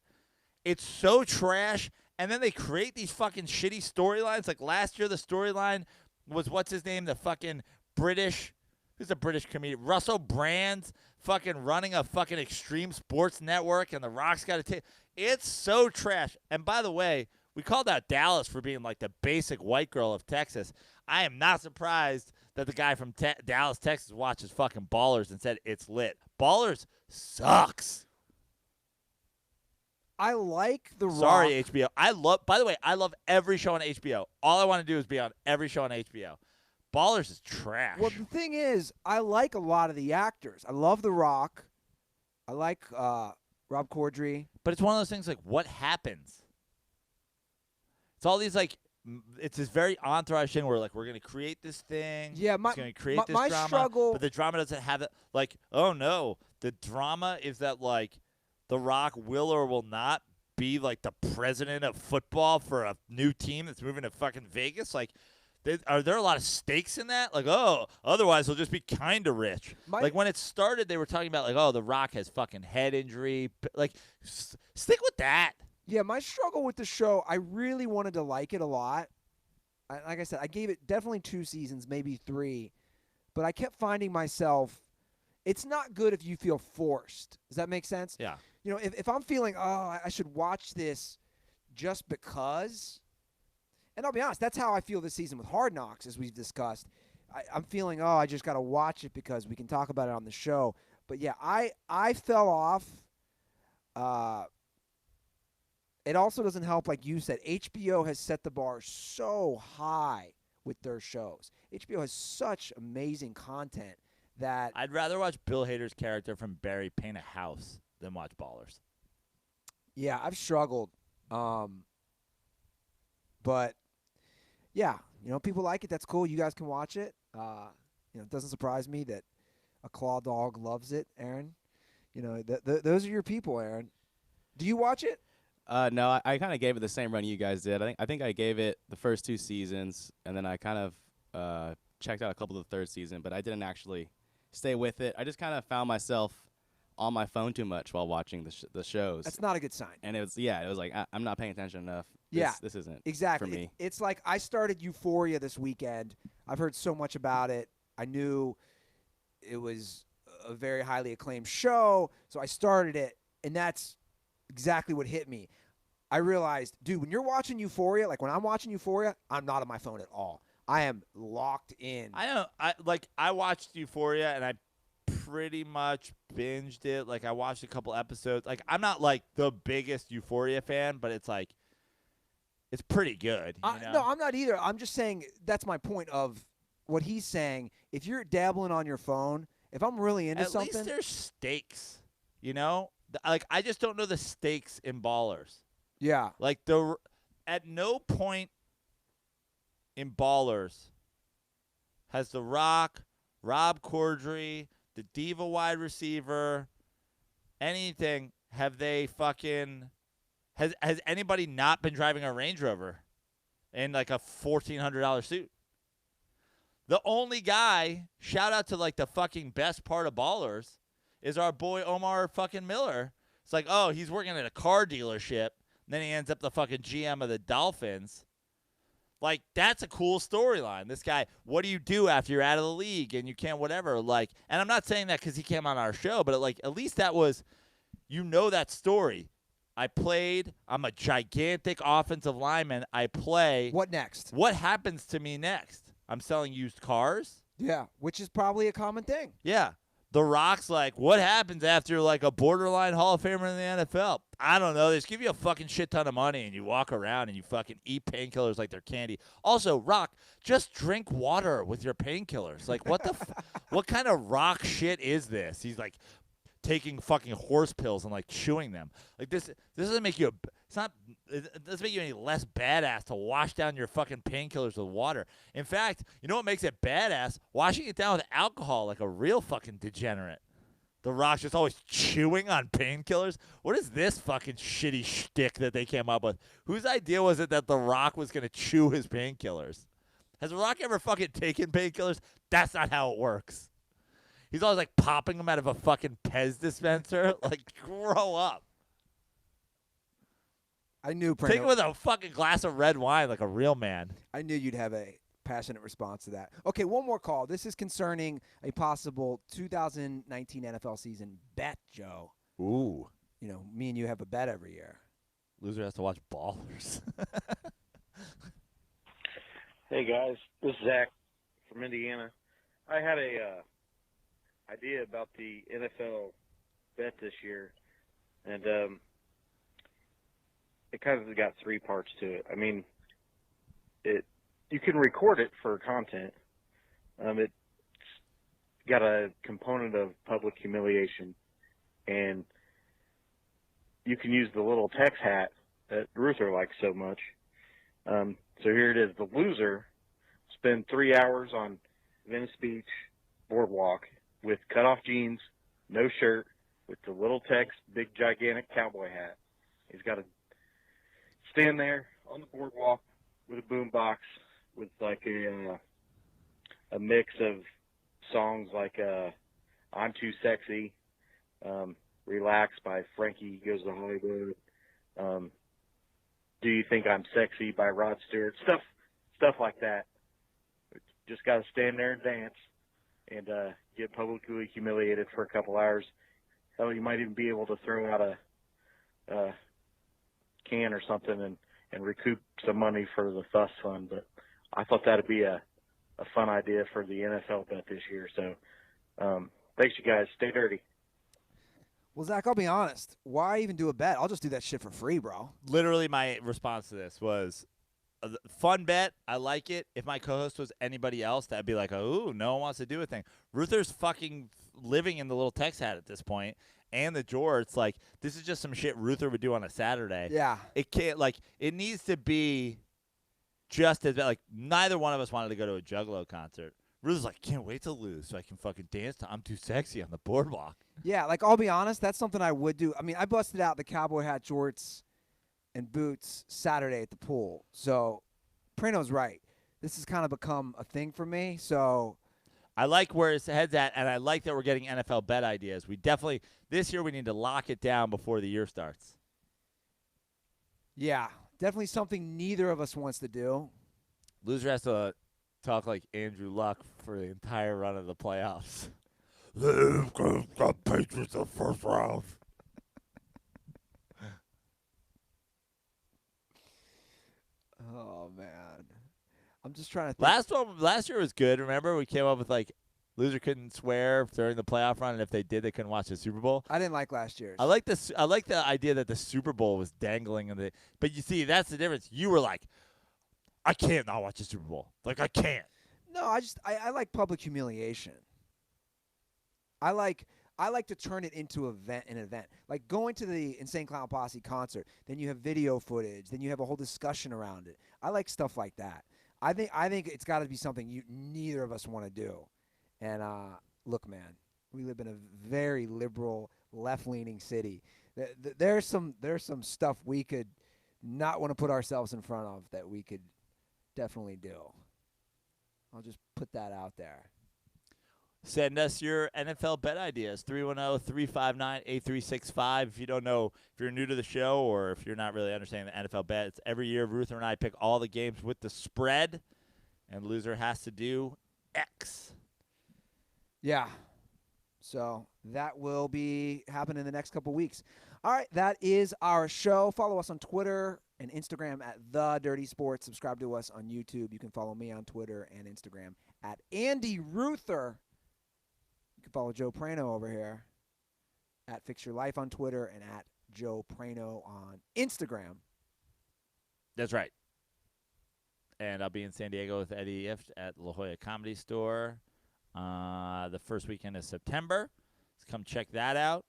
It's so trash. And then they create these fucking shitty storylines. Like last year, the storyline was, what's his name? The fucking British. Who's a British comedian? Russell Brand fucking running a fucking extreme sports network. And The Rock's got to take. It's so trash. And by the way, we called out Dallas for being like the basic white girl of Texas. I am not surprised that the guy from Dallas, Texas watches fucking Ballers and said it's lit. Ballers sucks. I like The Rock. Sorry, HBO. By the way, I love every show on HBO. All I want to do is be on every show on HBO. Ballers is trash. Well, the thing is, I like a lot of the actors. I love The Rock. I like Rob Corddry. But it's one of those things like, what happens? It's all these like, it's this very Entourage thing where like we're gonna create this thing. Yeah, it's gonna create this my drama, struggle. but the drama doesn't have it. Like, oh no, the drama is that like The Rock will or will not be like the president of football for a new team that's moving to fucking Vegas. Like, are there a lot of stakes in that? Like, oh, otherwise he'll just be kind of rich. Like when it started, they were talking about like, oh, The Rock has fucking head injury. Like, stick with that. Yeah, my struggle with the show, I really wanted to like it a lot. Like I said, I gave it definitely 2 seasons, maybe 3. But I kept finding myself, it's not good if you feel forced. Does that make sense? Yeah. If I'm feeling, oh, I should watch this just because, and I'll be honest, that's how I feel this season with Hard Knocks, as we've discussed. I'm feeling, oh, I just got to watch it because we can talk about it on the show. But, yeah, I fell off. It also doesn't help, like you said, HBO has set the bar so high with their shows. HBO has such amazing content that I'd rather watch Bill Hader's character from Barry paint a house than watch Ballers. Yeah, I've struggled. But, yeah, people like it. That's cool. You guys can watch it. It doesn't surprise me that a claw dog loves it, Aaron. Those are your people, Aaron. Do you watch it? No, I kind of gave it the same run you guys did. I think I gave it the first 2 seasons, and then I kind of checked out a couple of the third season, but I didn't actually stay with it. I just kind of found myself on my phone too much while watching the shows. That's not a good sign. And it was like I'm not paying attention enough. This isn't exactly for me. It's like I started Euphoria this weekend. I've heard so much about it. I knew it was a very highly acclaimed show, so I started it, and that's exactly what hit me. I realized, dude, when you're watching Euphoria, like when I'm watching Euphoria, I'm not on my phone at all. I am locked in. I watched Euphoria and I pretty much binged it. Like I watched a couple episodes. Like I'm not like the biggest Euphoria fan, but it's like it's pretty good. No, I'm not either. I'm just saying that's my point of what he's saying. If you're dabbling on your phone, if I'm really into something, at least there's stakes. Like I just don't know the stakes in Ballers. Yeah. Like at no point in Ballers has The Rock, Rob Corddry, the diva wide receiver, anything, have they fucking has anybody not been driving a Range Rover in like a $1,400 suit? The only guy, shout out to like the fucking best part of Ballers, is our boy Omar fucking Miller. It's like, oh, he's working at a car dealership. And then he ends up the fucking GM of the Dolphins. Like, that's a cool storyline. This guy, what do you do after you're out of the league and you can't whatever? Like, and I'm not saying that because he came on our show, but like at least that was, that story. I'm a gigantic offensive lineman. I play. What next? What happens to me next? I'm selling used cars? Yeah, which is probably a common thing. Yeah. The Rock's like, what happens after like a borderline Hall of Famer in the NFL? I don't know. They just give you a fucking shit ton of money and you walk around and you fucking eat painkillers like they're candy. Also, Rock, just drink water with your painkillers. Like, what the what kind of rock shit is this? He's like taking fucking horse pills and like chewing them. Like this doesn't make you it doesn't make you any less badass to wash down your fucking painkillers with water. In fact, you know what makes it badass? Washing it down with alcohol like a real fucking degenerate. The Rock's just always chewing on painkillers. What is this fucking shitty shtick that they came up with? Whose idea was it that The Rock was going to chew his painkillers? Has The Rock ever fucking taken painkillers? That's not how it works. He's always like popping them out of a fucking Pez dispenser. Like, grow up. I knew Take it with a fucking glass of red wine like a real man. I knew you'd have a passionate response to that. Okay, one more call. This is concerning a possible 2019 NFL season bet, Joe. Ooh. You know, me and you have a bet every year. Loser has to watch Ballers. Hey guys, this is Zach from Indiana. I had a idea about the NFL bet this year, and it kind of got three parts to it. I mean, you can record it for content. It's got a component of public humiliation, and you can use the little text hat that Ruther likes so much. So here it is. The loser spend 3 hours on Venice Beach boardwalk with cutoff jeans, no shirt, with the little text, big gigantic cowboy hat. He's got to stand there on the boardwalk with a boombox with like a mix of songs like I'm Too Sexy, Relax by Frankie Goes to Hollywood, Do You Think I'm Sexy by Rod Stewart, stuff like that. Just got to stand there and dance and get publicly humiliated for a couple hours. Hell, you might even be able to throw out a can or something and recoup some money for the Thus Fund. But I thought that would be a fun idea for the NFL bet this year. So thanks, you guys. Stay dirty. Well, Zach, I'll be honest. Why even do a bet? I'll just do that shit for free, bro. Literally, my response to this was, fun bet. I like it. If my co-host was anybody else, that'd be like, oh, no one wants to do a thing. Ruther's fucking living in the little text hat at this point, and the jorts. Like, this is just some shit Ruther would do on a Saturday. Yeah. It can't, like, it needs to be just as bad. Like, neither one of us wanted to go to a Juggalo concert. Ruther's like, can't wait to lose so I can fucking dance to I'm Too Sexy on the boardwalk. Yeah, like, I'll be honest. That's something I would do. I mean, I busted out the cowboy hat, jorts, and boots Saturday at the pool. So Prano's right. This has kind of become a thing for me. So I like where his head's at, and I like that we're getting NFL bet ideas. We definitely, this year, we need to lock it down before the year starts. yeah, definitely something neither of us wants to do. Loser has to talk like Andrew Luck for the entire run of the playoffs. The Patriots the first round. Oh, man. I'm just trying to think. Last year was good. Remember, we came up with like loser couldn't swear during the playoff run, and if they did, they couldn't watch the Super Bowl. I didn't like last year's. I like this. I like the idea that the Super Bowl was dangling in the. But you see, that's the difference. You were like, I can't not watch the Super Bowl. Like I can't. No, I like public humiliation. I like to turn it into an event. Like going to the Insane Clown Posse concert, then you have video footage, then you have a whole discussion around it. I like stuff like that. I think it's got to be something neither of us want to do. And look, man, we live in a very liberal, left-leaning city. There's some stuff we could not want to put ourselves in front of that we could definitely do. I'll just put that out there. Send us your NFL bet ideas, 310-359-8365. If you don't know, if you're new to the show or if you're not really understanding the NFL bet, it's every year Ruther and I pick all the games with the spread, and loser has to do X. Yeah. So that will be happening in the next couple weeks. All right, that is our show. Follow us on Twitter and Instagram at The Dirty Sports. Subscribe to us on YouTube. You can follow me on Twitter and Instagram at Andy Ruther. You can follow Joe Prano over here at Fix Your Life on Twitter and at Joe Prano on Instagram. That's right. And I'll be in San Diego with Eddie Ift at La Jolla Comedy Store the first weekend of September. So come check that out.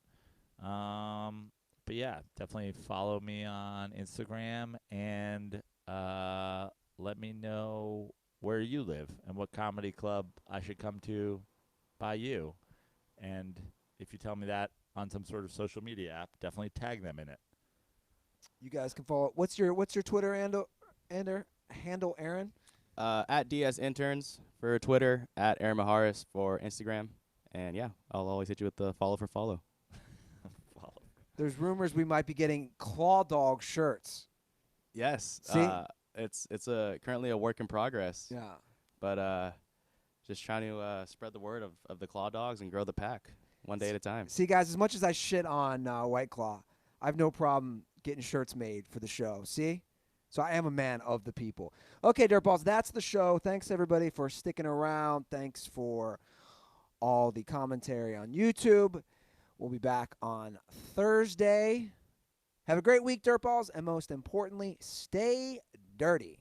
But yeah, definitely follow me on Instagram and let me know where you live and what comedy club I should come to by you. And if you tell me that on some sort of social media app, definitely tag them in it. You guys can follow. What's your Twitter handle, Aaron? At DS Interns for Twitter, at Aaron Maharis for Instagram. And yeah, I'll always hit you with the follow for follow. There's rumors we might be getting Claw Dog shirts. Yes. See? It's currently a work in progress. Yeah. But just trying to spread the word of the Claw Dogs and grow the pack one day at a time. See, guys, as much as I shit on White Claw, I have no problem getting shirts made for the show. See? So I am a man of the people. Okay, Dirtballs, that's the show. Thanks, everybody, for sticking around. Thanks for all the commentary on YouTube. We'll be back on Thursday. Have a great week, Dirtballs, and most importantly, stay dirty.